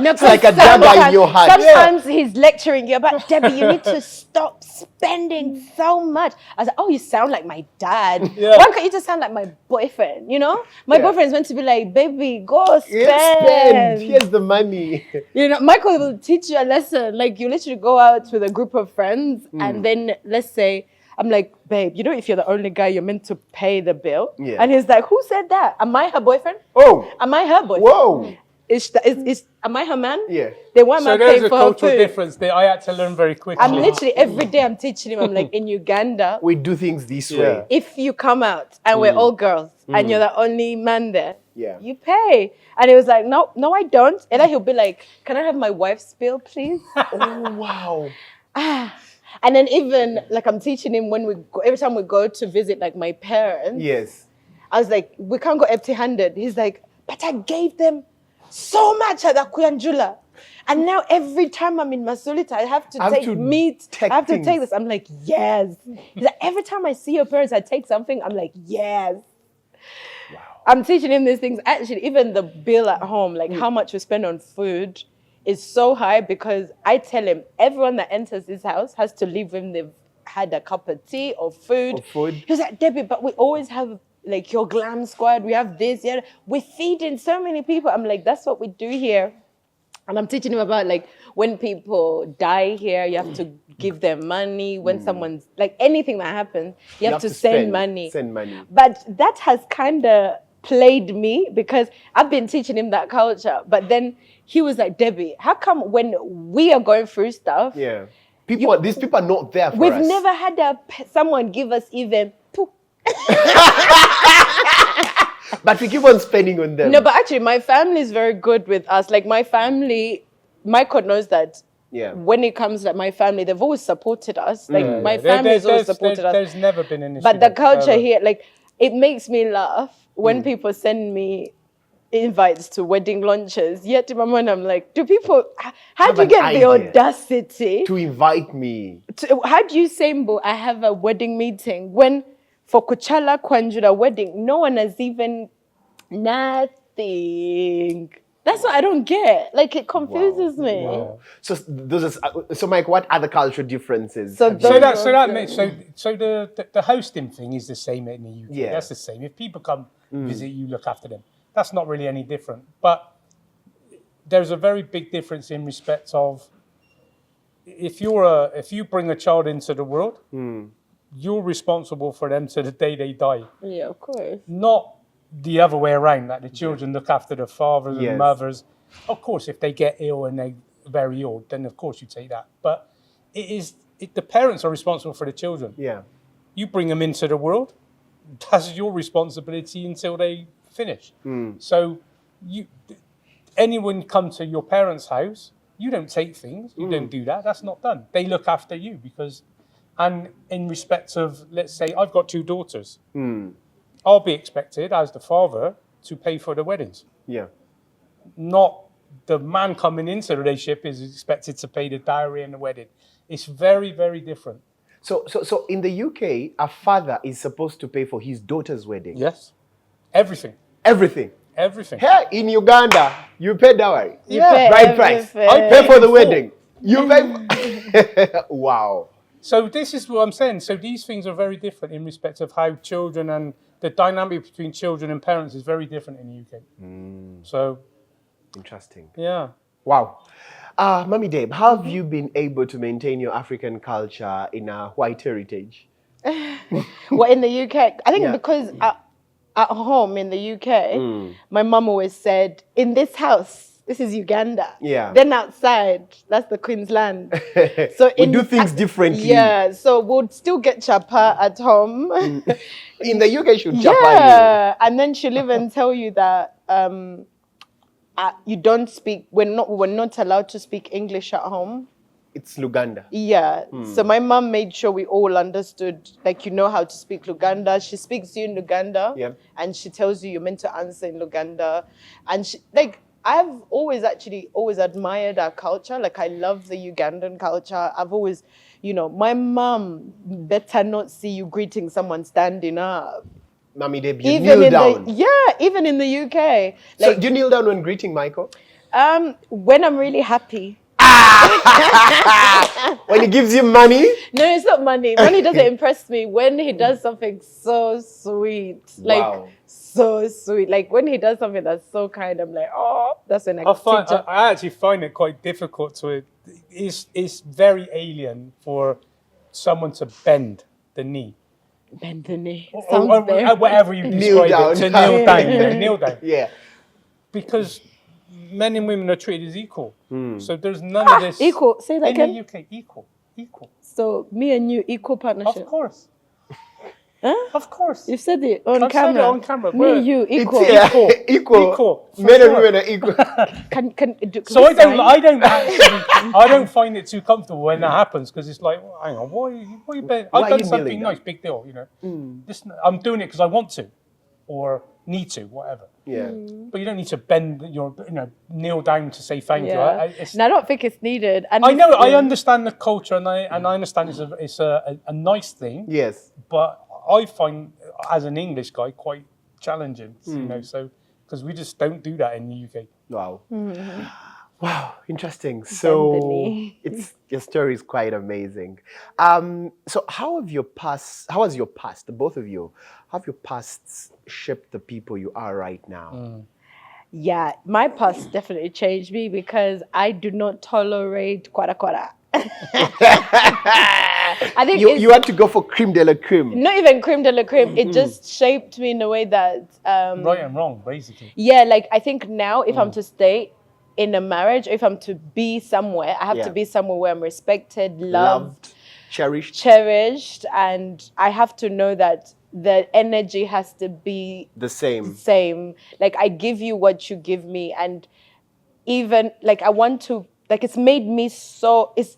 No, It's like a dagger in your heart. Sometimes he's lecturing you about, Debbie, you need to stop spending so much. I was like, oh, you sound like my dad. Yeah. Why can't you just sound like my boyfriend? You know, my boyfriend's meant to be like, baby, go spend. Yes, spend. Here's the money. You know, Michael will teach you a lesson. Like, you literally go out with a group of friends, and then let's say, I'm like, babe, you know, if you're the only guy, you're meant to pay the bill. Yeah. And he's like, who said that? Am I her boyfriend? Oh. Am I her boyfriend? Whoa. Am I her man? Yeah. They want so my there's pay a for cultural food. difference that I had to learn very quickly. I'm literally every day I'm teaching him. I'm like, in Uganda, We do things this way. if you come out and we're all girls and you're the only man there, Yeah. you pay. And he was like, no, I don't. And then he'll be like, can I have my wife's bill, please? Oh, wow. And then even like I'm teaching him when every time we go to visit like my parents, Yes. I was like, we can't go empty-handed. He's like, but I gave them so much at the Kuyanjula. And now every time I'm in Masulita, I have to take meat. I have to take this. I'm like, yes. He's like, every time I see your parents, I take something. I'm like, yes. Wow. I'm teaching him these things. Actually, even the bill at home, like how much we spend on food, is so high because I tell him everyone that enters this house has to leave when they've had a cup of tea or food. He was like, Debbie, but we always have like your glam squad. We have this, yeah. We're feeding so many people. I'm like, that's what we do here. And I'm teaching him about like when people die here, you have to give them money. When someone's like anything that happens, you have to send money. Send money. But that has kind of played me because I've been teaching him that culture. But then he was like, Debbie, how come when we are going through stuff, these people are not there for us. We've never had someone give us even poo. But we keep on spending on them. No, but actually my family is very good with us. Like my family, Michael knows that when it comes to my family, they've always supported us. Like my family has always supported us. There's never been an issue. But the culture here, like it makes me laugh when people send me invites to wedding lunches. Yet in my mind, I'm like, how do you get the audacity to invite me? How do you say, Mbo, I have a wedding meeting when for Kuchala Kwanjura wedding, no one has even nothing. That's what I don't get. Like it confuses me. Wow. So Mike, what other cultural differences? So the hosting thing is the same in the UK. Yeah. That's the same. If people come visit you, look after them. That's not really any different. But there's a very big difference in respect of if you bring a child into the world, you're responsible for them to the day they die. Yeah, of course. Not the other way around, like the children look after their fathers and mothers. Of course, if they get ill and they're very old, then of course you take that. But the parents are responsible for the children. Yeah. You bring them into the world, that's your responsibility until they finish. So anyone come to your parents' house, you don't take things, you don't do that. That's not done. They look after you and in respect of, let's say, I've got 2 daughters. I'll be expected as the father to pay for the weddings. Yeah. Not the man coming into the relationship is expected to pay the dowry and the wedding. It's very, very different. So in the UK, a father is supposed to pay for his daughter's wedding. Yes. Everything. Everything. Everything. Here in Uganda, you pay dowry. You pay Bride price. everything. I pay for the before. wedding. You pay. Wow. So this is what I'm saying. So these things are very different in respect of how children and the dynamic between children and parents is very different in the UK. So Interesting. yeah. Wow. Mommy Deb, how have you been able to maintain your African culture in a white heritage? Well, in the UK, I think Yeah. because at home in the UK, my mum always said, in this house, this is Uganda. Yeah. Then outside, that's the Queensland. So We do things differently. Yeah, so we'll still get chapa at home. In the UK, should chapa Yeah, and then she'll even tell you that you don't speak. We're not allowed to speak English at home. you. It's Luganda. Yeah. So my mum made sure we all understood, like, you know how to speak Luganda. She speaks to you in Luganda. Yeah. And she tells you you're meant to answer in Luganda. And she, like, I've always admired our culture. Like, I love the Ugandan culture. I've always, you know, my mum better not see you greeting someone standing up. Mommy Deb, you kneel down. Even in the UK. So Like, do you kneel down when greeting Michael? when I'm really happy. When he gives you money? No, it's not money. Money doesn't impress me. When he does something so sweet, like Wow. so sweet, like when he does something that's so kind, I'm like, oh, that's when I actually find it quite difficult to. It's very alien for someone to bend the knee. bend the knee. Or Sounds very whatever you Kneel describe it, to down. kneel down, kneel down. Yeah. Because men and women are treated as equal. So there's none of this. equal. Say that in again. the UK, equal. So me and you equal partnership. Of course. Huh? Of course. You've said it on I've said camera. it on camera. Me and you equal. It's, yeah, Equal. equal. Equal. For Men and sure. women are equal. Can So we sign? I don't find it too comfortable when that happens because it's like, well, hang on, why you been? Why I've are done you something kneeling nice, big deal, you know. I'm doing it because I want to, or need to, whatever. Yeah. But you don't need to bend your, kneel down to say thank you. And I don't think it's needed. And I know, I understand the culture, and I understand it's a nice thing. Yes. But I find, as an English guy, quite challenging. So because we just don't do that in the UK. Wow. Mm-hmm. Wow, interesting. So knee. your story is quite amazing. So how has your past, the both of you, how have your pasts shaped the people you are right now? Yeah, my past definitely changed me because I do not tolerate kwara. I think You had to go for creme de la creme. not even creme de la creme. It just shaped me in a way that Right and wrong, basically. yeah, like I think now if I'm to stay in a marriage, if I'm to be somewhere, I have Yeah. to be somewhere where I'm respected, loved, cherished, and I have to know that the energy has to be the same. same. Like I give you what you give me, and even like I want to, like it's made me so, it's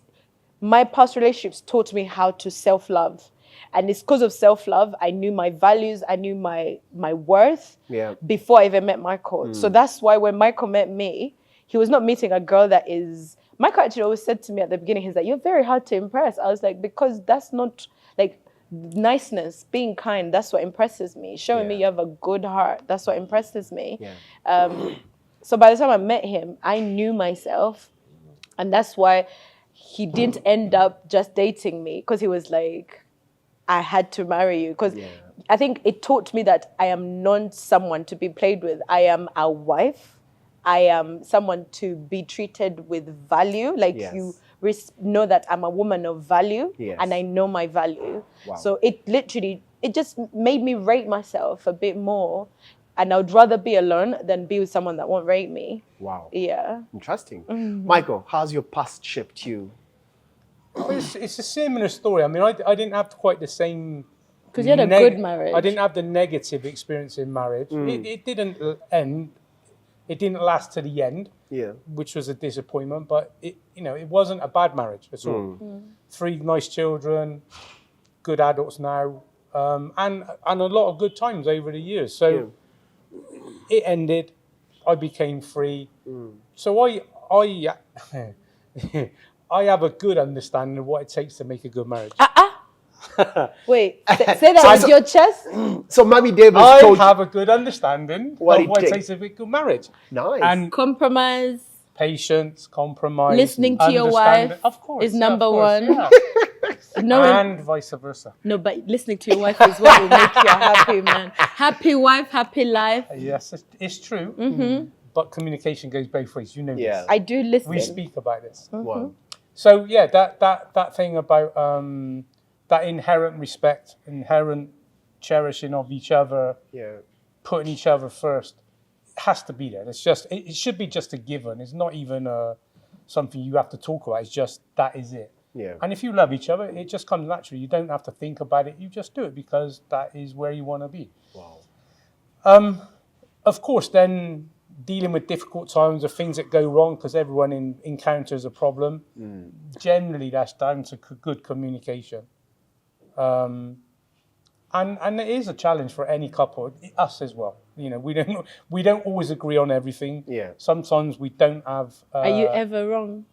my past relationships taught me how to self-love, and it's because of self-love I knew my values, I knew my worth before I even met Michael. So that's why when Michael met me, he was not meeting a girl that is, Michael actually always said to me at the beginning, he's like, you're very hard to impress. I was like, because that's not like niceness, being kind, that's what impresses me. Showing me you have a good heart, that's what impresses me. So by the time I met him, I knew myself, and that's why he didn't end up just dating me, because he was like, I had to marry you. Because I think it taught me that I am not someone to be played with. I am a wife. I am someone to be treated with value. Like you know that I'm a woman of value, and I know my value. Wow. So it just made me rate myself a bit more. And I would rather be alone than be with someone that won't rate me. Wow. Yeah. Interesting. Michael, how's your past shaped you? It's a similar story. I mean, I didn't have quite the same. Because you had a good marriage. I didn't have the negative experience in marriage. It didn't end. It didn't last to the end, which was a disappointment. But it wasn't a bad marriage at all. 3 nice children, good adults now, and a lot of good times over the years. So it ended. I became free. So I have a good understanding of what it takes to make a good marriage. Wait, say that with your chest. So Mommy Deb has I told have a good understanding of what it takes to make a good marriage. Nice. And Compromise. patience, compromise, Listening to your wife of course, is number one. Yeah. And vice versa. No, but listening to your wife is what will make you a happy man. Happy wife, happy life. Yes, it's true. But communication goes both ways. You know this. I do listen. We speak about this. Wow. So yeah, that thing about that inherent respect, inherent cherishing of each other, putting each other first, has to be there. It's just it should be just a given. It's not even something you have to talk about. It's just that is it. Yeah. And if you love each other, it just comes naturally. You don't have to think about it. You just do it because that is where you want to be. Wow. Of course, then dealing with difficult times or things that go wrong, because everyone encounters a problem. Generally, that's down to good communication. And it is a challenge for any couple, us as well. You know, we don't always agree on everything. Yeah. Sometimes we don't have. Are you ever wrong?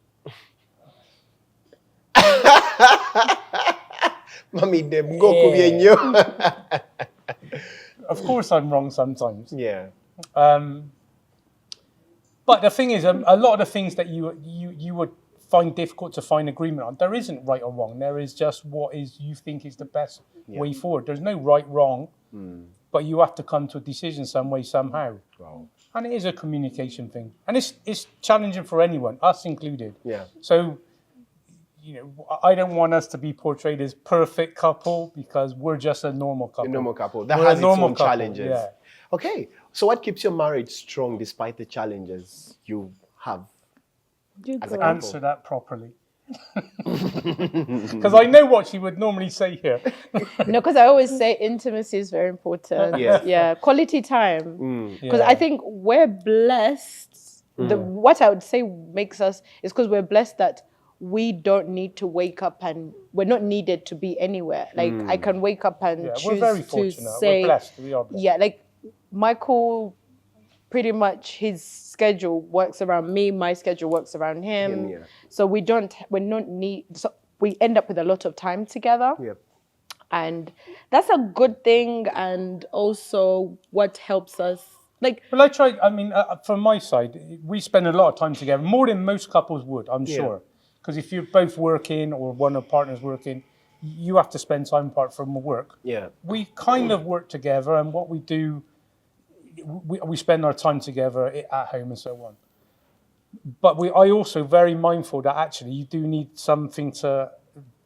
Mommy Deb, go kubyenyo. Of course, I'm wrong sometimes. Yeah. But the thing is, a lot of the things that you would find difficult to find agreement on, there isn't right or wrong. There is just what you think is the best way forward. There's no right, wrong, but you have to come to a decision some way, somehow. Wow. And it is a communication thing. And it's challenging for anyone, us included. Yeah. So, you know, I don't want us to be portrayed as perfect couple because we're just a normal couple. A normal couple. That We're has a its normal own couple, challenges. yeah. Okay. So what keeps your marriage strong despite the challenges you have? As a couple? Answer that properly. Because I know what she would normally say here. No, because I always say intimacy is very important. Yeah. Quality time. Because Yeah. I think we're blessed. What I would say makes us is because we're blessed that we don't need to wake up and we're not needed to be anywhere. Like I can wake up and choose we're very to fortunate. say, We're blessed. We are blessed. yeah, like Michael, pretty much his schedule works around me. My schedule works around him. So we end up with a lot of time together. Yep. And that's a good thing. And also what helps us, like, Well, I mean, from my side, we spend a lot of time together, more than most couples would, I'm sure. Because if you're both working or one of the partners working, you have to spend time apart from work. Yeah. We kind of work together, and what we do, we spend our time together at home and so on. But I also very mindful that actually you do need something to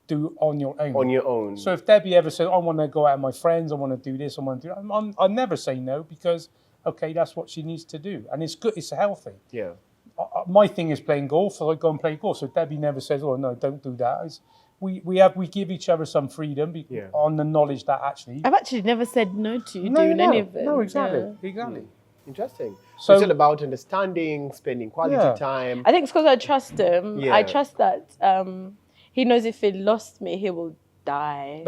do on your own. On your own. So if Debbie ever says, I want to go out with my friends, I want to do this, I want to do that, I never say no because, okay, that's what she needs to do. And it's good, it's healthy. Yeah. My thing is playing golf, so I go and play golf. So Debbie never says, "Oh no, don't do that." We give each other some freedom on the knowledge that actually. I've actually never said no to you doing any of it. No, exactly, Yeah. exactly. Interesting. So it's all about understanding, spending quality time. I think it's because I trust him. Yeah. I trust that he knows if he lost me, he will die.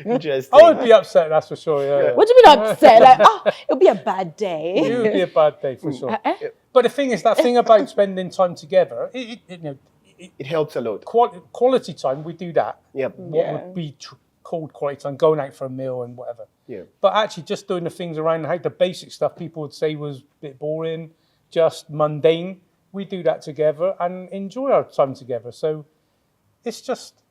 Interesting. I would be upset, that's for sure. Yeah. What do you mean upset? Like, it'll be a bad day. It would be a bad day for sure. But the thing is, that thing about spending time together, it helps a lot. Quality time, we do that. Yep. What would be called quality time, going out for a meal and whatever. Yeah. But actually, just doing the things around the house, the basic stuff people would say was a bit boring, just mundane. We do that together and enjoy our time together. So it's just,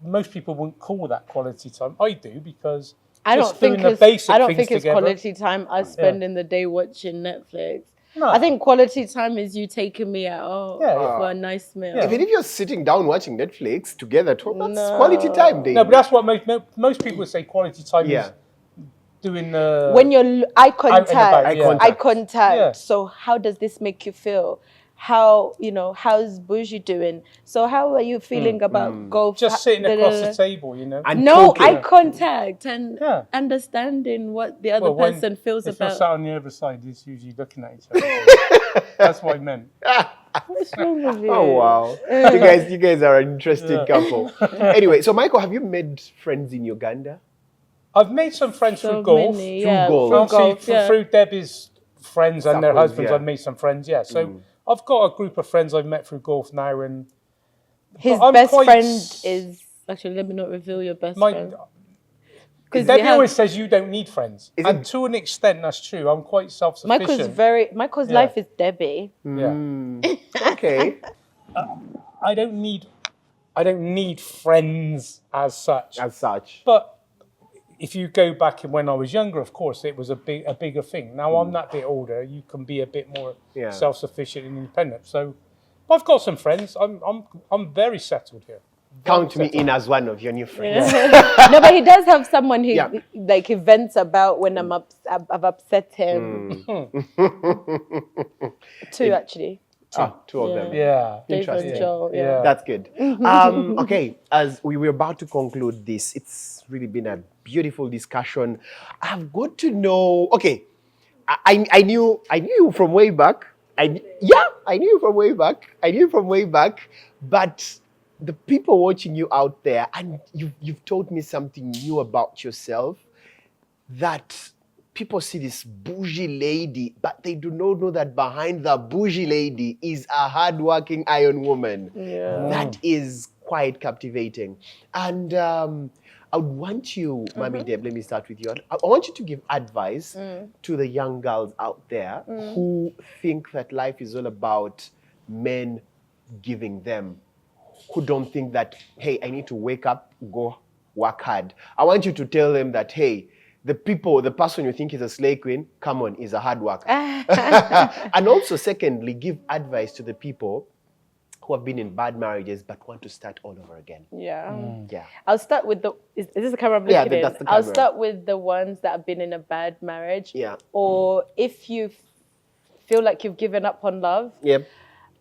most people wouldn't call that quality time. I do because I don't think it's quality time us spending the day watching Netflix. No. I think quality time is you taking me out for a nice meal. Yeah. Even if you're sitting down watching Netflix together, that's quality time, Dave. No, but that's what most people would say quality time is doing the... When you're eye contact. Eye contact. Yeah. So how does this make you feel? How's Bougie doing? So how are you feeling about golf? Just sitting across the table, And eye contact and understanding what the other person feels if about. If you're sat on the other side, it's usually looking at each other. That's what I meant. What's wrong with you? Oh, wow. You guys are an interesting couple. Anyway, so Michael, have you made friends in Uganda? I've made some friends through golf. Many, Through golf. Through Debbie's friends and their Suppose, husbands. yeah. I've made some friends, yeah. So I've got a group of friends I've met through golf now, and His I'm best quite friend is actually. Let me not reveal your best friend. Because Debbie always says you don't need friends, Is and it- to an extent that's true. I'm quite self-sufficient. Michael's Yeah. life is Debbie. Yeah, Okay. I don't need friends as such. As such. But if you go back in when I was younger, of course, it was a bigger thing. Now I'm that bit older, you can be a bit more self-sufficient and independent. So I've got some friends. I'm very settled here. Count me in as one of your new friends. No, but he does have someone he vents about when I've upset him. Two actually. Two of them. Yeah. Dave and Interesting. Joel, Yeah. That's good. Okay, as we were about to conclude this, it's really been a beautiful discussion. I've got to know. Okay, I knew you from way back. I knew you from way back. But the people watching you out there, and you've told me something new about yourself, that people see this bougie lady, but they do not know that behind the bougie lady is a hardworking iron woman. Yeah. That is quite captivating. And I would want you, Mommy Deb, let me start with you. I want you to give advice to the young girls out there who think that life is all about men giving them, who don't think that, hey, I need to wake up, go work hard. I want you to tell them that, hey, the person you think is a slay queen, come on, is a hard worker. And also, secondly, give advice to the people who have been in bad marriages but want to start all over again. Yeah. I'll start with is this the camera I'm Yeah, looking in? that's the I'll camera. start with the ones that have been in a bad marriage. Yeah. Or if you feel like you've given up on love. Yep.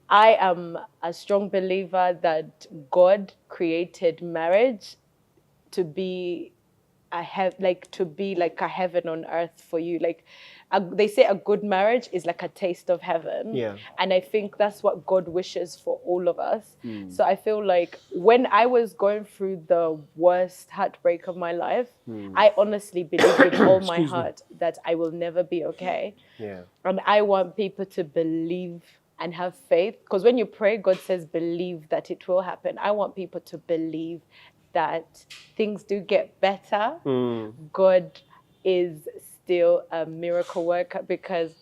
I am a strong believer that God created marriage to be like a heaven on earth for you. Like they say a good marriage is like a taste of heaven. Yeah. And I think that's what God wishes for all of us. So I feel like when I was going through the worst heartbreak of my life, I honestly believe with all my heart that I will never be okay. Yeah. And I want people to believe and have faith. Because when you pray, God says, believe that it will happen. I want people to believe that things do get better. God is still a miracle worker, because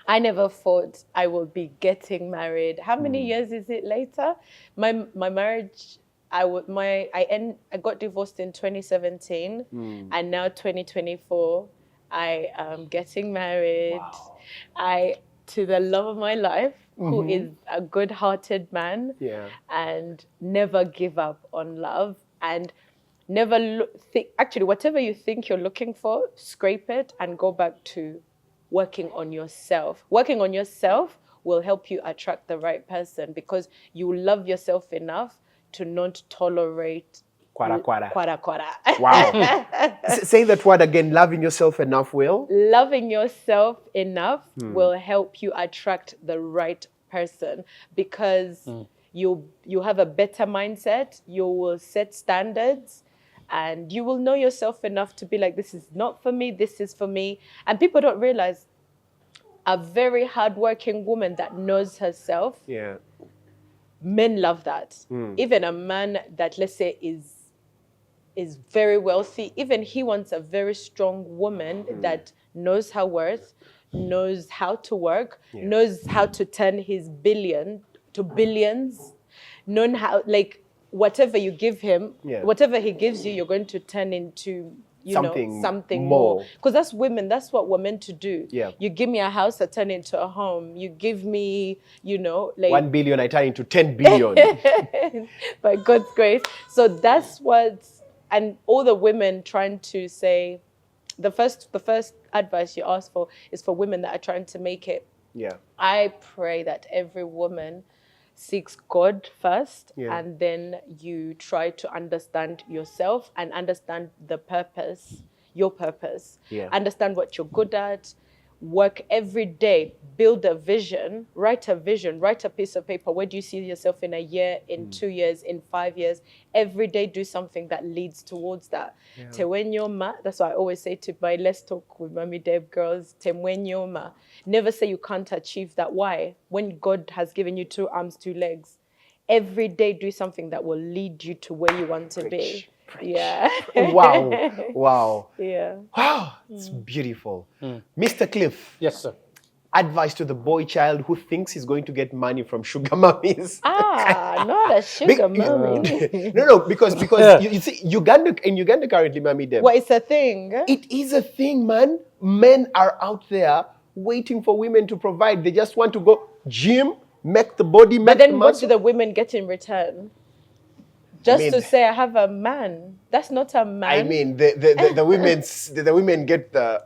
I never thought I would be getting married. How many years is it later? My marriage, I got divorced in 2017, and now 2024, I am getting married. Wow. To the love of my life, who is a good-hearted man, and never give up on love, and never actually, whatever you think you're looking for, scrape it and go back to working on yourself. Working on yourself will help you attract the right person, because you love yourself enough to not tolerate Kwara. kwara. Wow. Say that word again. Loving yourself enough will? Loving yourself enough will help you attract the right person, because you have a better mindset, you will set standards, and you will know yourself enough to be like, this is not for me, this is for me. And people don't realize a very hardworking woman that knows herself, men love that. Even a man that, let's say, is very wealthy, even he wants a very strong woman that knows her worth, knows how to work, knows how to turn his billion to billions, known how, like, whatever you give him, whatever he gives you, you're going to turn into something more. Because that's women, that's what we're meant to do. You give me a house, I turn it into a home. You give me, like 1 billion, I turn into 10 billion. by God's grace. So that's what, and all the women trying to say, the first advice you ask for is for women that are trying to make it. I pray that every woman seeks God first, and then you try to understand yourself and understand the purpose, your purpose. Understand what you're good at, work every day, build a vision, write a piece of paper. Where do you see yourself in a year, in 2 years, in 5 years? Every day do something that leads towards that. Temwenyoma, that's why I always say to my Let's Talk with Mommy Deb girls, temwenyoma. Never say you can't achieve that. Why? When God has given you 2 arms, 2 legs, every day do something that will lead you to where you want to be. Yeah. Wow. Yeah. Wow. It's beautiful. Mr. Cliff. Yes, sir. Advice to the boy child who thinks he's going to get money from sugar mummies. Not a sugar mummy. No, because you see, in Uganda currently, Mommy Deb. Well, it's a thing. It is a thing, man. Men are out there waiting for women to provide. They just want to go gym, make the body, make But then the what muscle. do the women get in return? Just to say I have a man. That's not a man. I mean, the women get the,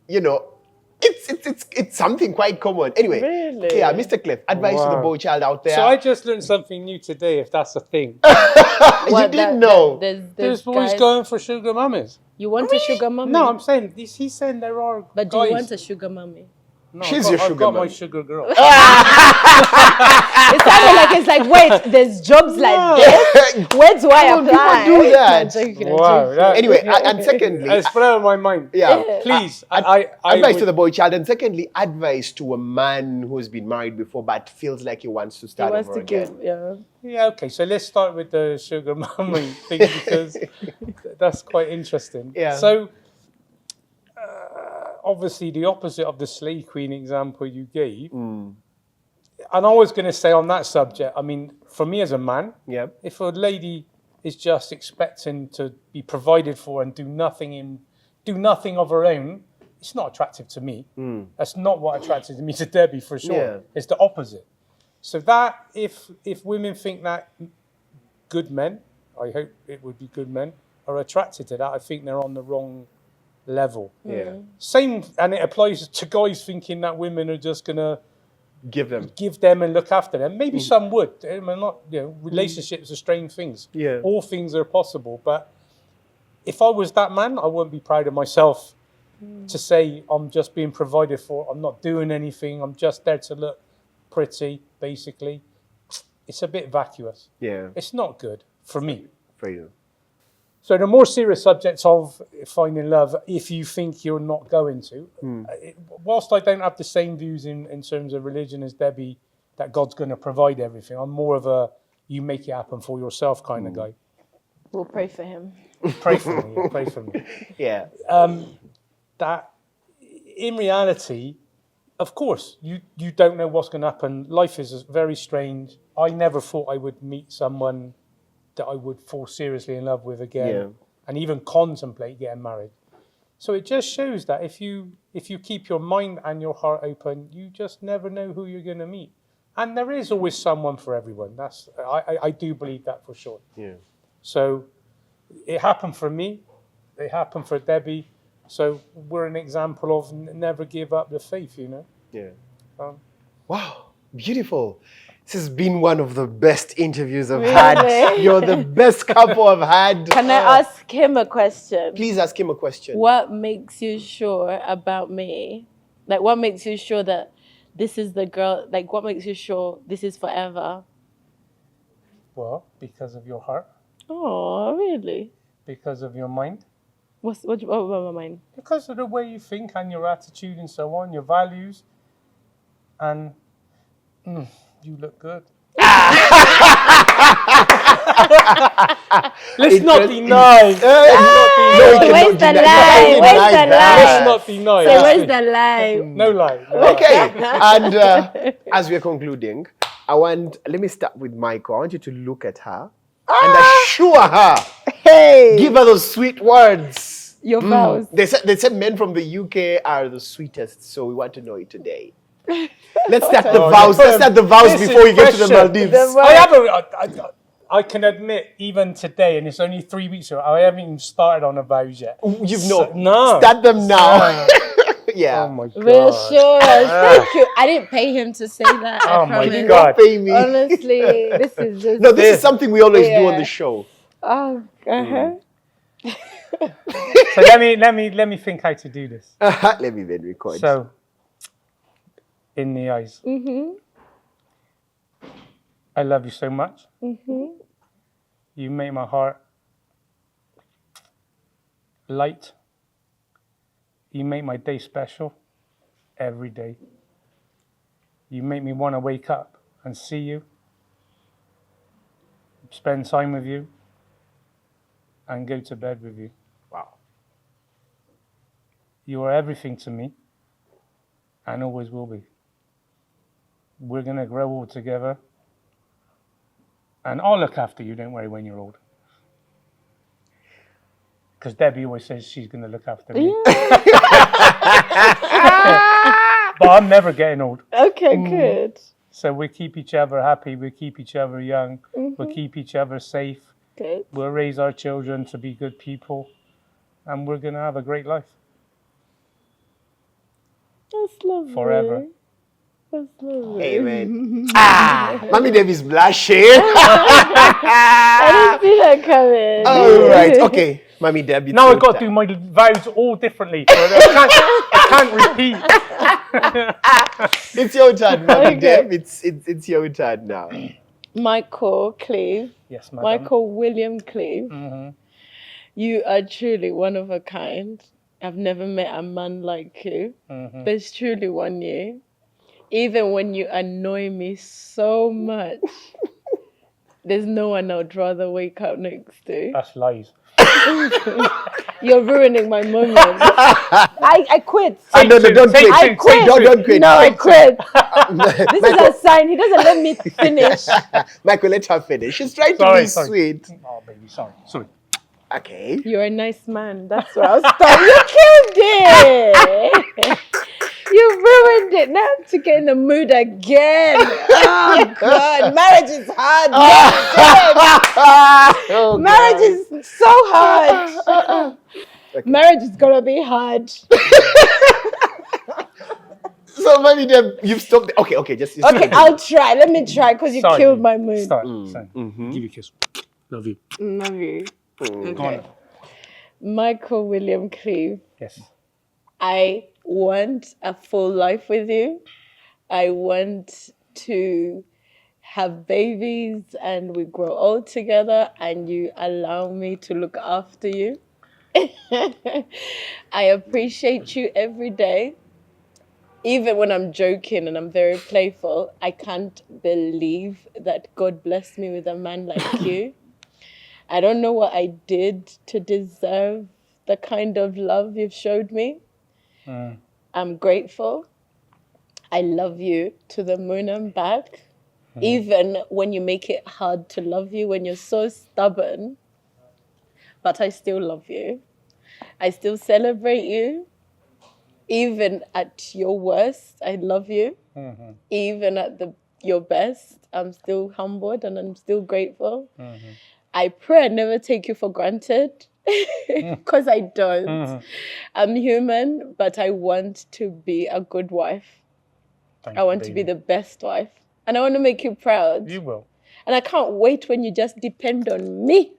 you know, it's something quite common. Anyway, Really? yeah, Mr. Cliff, advice to the boy child out there. So I just learned something new today, if that's a thing. You didn't know. There's boys guys, going for sugar mummies. You want a sugar mummy? No, I'm saying, he's saying there are But do guys. you want a sugar mummy? No, She's your sugar I've got my mummy. sugar girl. It sounded like wait, there's jobs like this. Where do I Come on, apply? people do that. I'm joking, I'm Wow. joking. that- Anyway, and secondly, It's blowing my mind. yeah, Please, advice would- to the boy child, and secondly, advice to a man who's been married before but feels like he wants to He start wants over to give, again. Yeah, okay. So let's start with the sugar mummy thing because that's quite interesting. Yeah. So obviously the opposite of the slave queen example you gave. And I was going to say on that subject, I mean, for me as a man, Yeah. if a lady is just expecting to be provided for and do nothing of her own, it's not attractive to me. That's not what attracted me to Debbie for sure. Yeah. It's the opposite. So that if women think that good men, I hope it would be good men, are attracted to that, I think they're on the wrong level. Yeah. Same, and it applies to guys thinking that women are just gonna Give them. give them and look after them. Maybe some would. I mean, not, you know, relationships are strange things. Yeah. All things are possible. But if I was that man, I wouldn't be proud of myself to say I'm just being provided for. I'm not doing anything. I'm just there to look pretty, basically. It's a bit vacuous. Yeah. It's not good for me. For you. So the more serious subjects of finding love, if you think you're not going to, whilst I don't have the same views in terms of religion as Debbie, that God's going to provide everything, I'm more of a you make it happen for yourself kind of guy. We'll pray for him. Pray for me, yeah, pray for me. Yeah. That in reality, of course, you don't know what's going to happen. Life is very strange. I never thought I would meet someone that I would fall seriously in love with again, and even contemplate getting married. So it just shows that if you keep your mind and your heart open, you just never know who you're going to meet. And there is always someone for everyone. I do believe that for sure. Yeah. So it happened for me. It happened for Debbie. So we're an example of never give up the faith, you know. Yeah. Wow. Beautiful. This has been one of the best interviews I've had. You're the best couple I've had. Can I ask him a question? Please ask him a question. What makes you sure about me? Like, what makes you sure that this is the girl? Like, what makes you sure this is forever? Well, because of your heart, Oh, really? because of your mind, What about my mind? because of the way you think and your attitude and so on, your values, and you look good. Let's not be nice. Where's the lie? Where's the Let's lie? not be nice. So where's the lie? No lie. No Okay. And as we're concluding, let me start with Michael. I want you to look at her and assure her. Hey, Give her those sweet words. your vows. They said men from the UK are the sweetest, so we want to know it today. Let's start the vows. Let's start the vows This before is you get to the pressure. Maldives. I can admit, even today, and it's only 3 weeks ago, I haven't even started on the vows yet. You've no. No. Start them now. Yeah. Oh my God. Reassurance. Thank you. I didn't pay him to say that. I Oh my promise. God. Pay me. Honestly, this is just. No, this is something we always do on Yeah. the show. Oh, So let me think how to do this. Let me then record. So, in the eyes. I love you so much. You make my heart light. You make my day special every day. You make me want to wake up and see you, spend time with you, and go to bed with you. Wow. You are everything to me and always will be. We're going to grow old together. And I'll look after you, don't worry, when you're old. Because Debbie always says she's going to look after me. But I'm never getting old. Okay, good. So we keep each other happy. We keep each other young. We'll keep each other safe. Good. We'll raise our children to be good people. And we're going to have a great life. That's lovely. Forever. That's lovely. Amen. Mommy Deb is blushing. I didn't see that coming. All right. Okay. Mommy Deb. Now I've got to do my vows all differently. So I can't repeat. It's your turn, Mommy Okay. Deb. It's your turn now. Michael Cleve. Yes, madam. Michael William Cleve. Mm-hmm. You are truly one of a kind. I've never met a man like you. Mm-hmm. There's truly one you. Even when you annoy me so much, there's no one I'd rather wake up next to. That's lies. You're ruining my moment. I quit. No, don't quit. I quit. Don't quit. No, I quit. This is a sign. He doesn't let me finish. Michael, let her finish. She's trying to Sorry, be sorry. sweet. Oh, baby, sorry. Okay. You're a nice man. That's where I'll stop. You killed it. You ruined it. Now I have to get in the mood again. Oh, God. Marriage is hard. Oh, Marriage is so hard. Okay. Marriage is going to be hard. So, Mommy Deb, you've stopped. Okay, just. Okay, I'll try. Let me try because you killed my mood. Start. Give you a kiss. Love you. Love you. Go on. Michael William Cleve. Yes. I want a full life with you. I want to have babies and we grow old together and you allow me to look after you. I appreciate you every day. Even when I'm joking and I'm very playful, I can't believe that God blessed me with a man like you. I don't know what I did to deserve the kind of love you've showed me. I'm grateful. I love you to the moon and back. Even when you make it hard to love you, when you're so stubborn. But I still love you. I still celebrate you. Even at your worst, I love you. Even at your best, I'm still humbled and I'm still grateful. I pray I never take you for granted because I don't. I'm human, but I want to be a good wife. I want to be the best wife. And I want to make you proud. You will. And I can't wait when you just depend on me.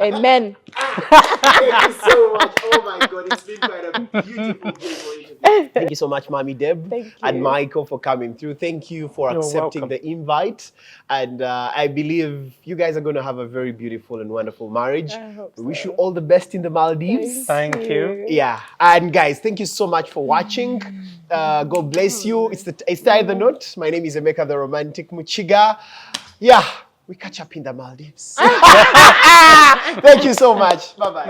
Amen. Thank you so much. Oh my God, it's been quite a beautiful interview. Thank you so much, Mommy Deb. Thank you. And Michael for coming through. Thank you for accepting welcome. the invite. And I believe you guys are going to have a very beautiful and wonderful marriage. I hope We wish so. you all the best in the Maldives. Thank you. Yeah. And guys, thank you so much for watching. God bless you. It's Tie the Knot. My name is Emeka the Romantic Muchiga. Yeah, we catch up in the Maldives. Thank you so much. Bye-bye.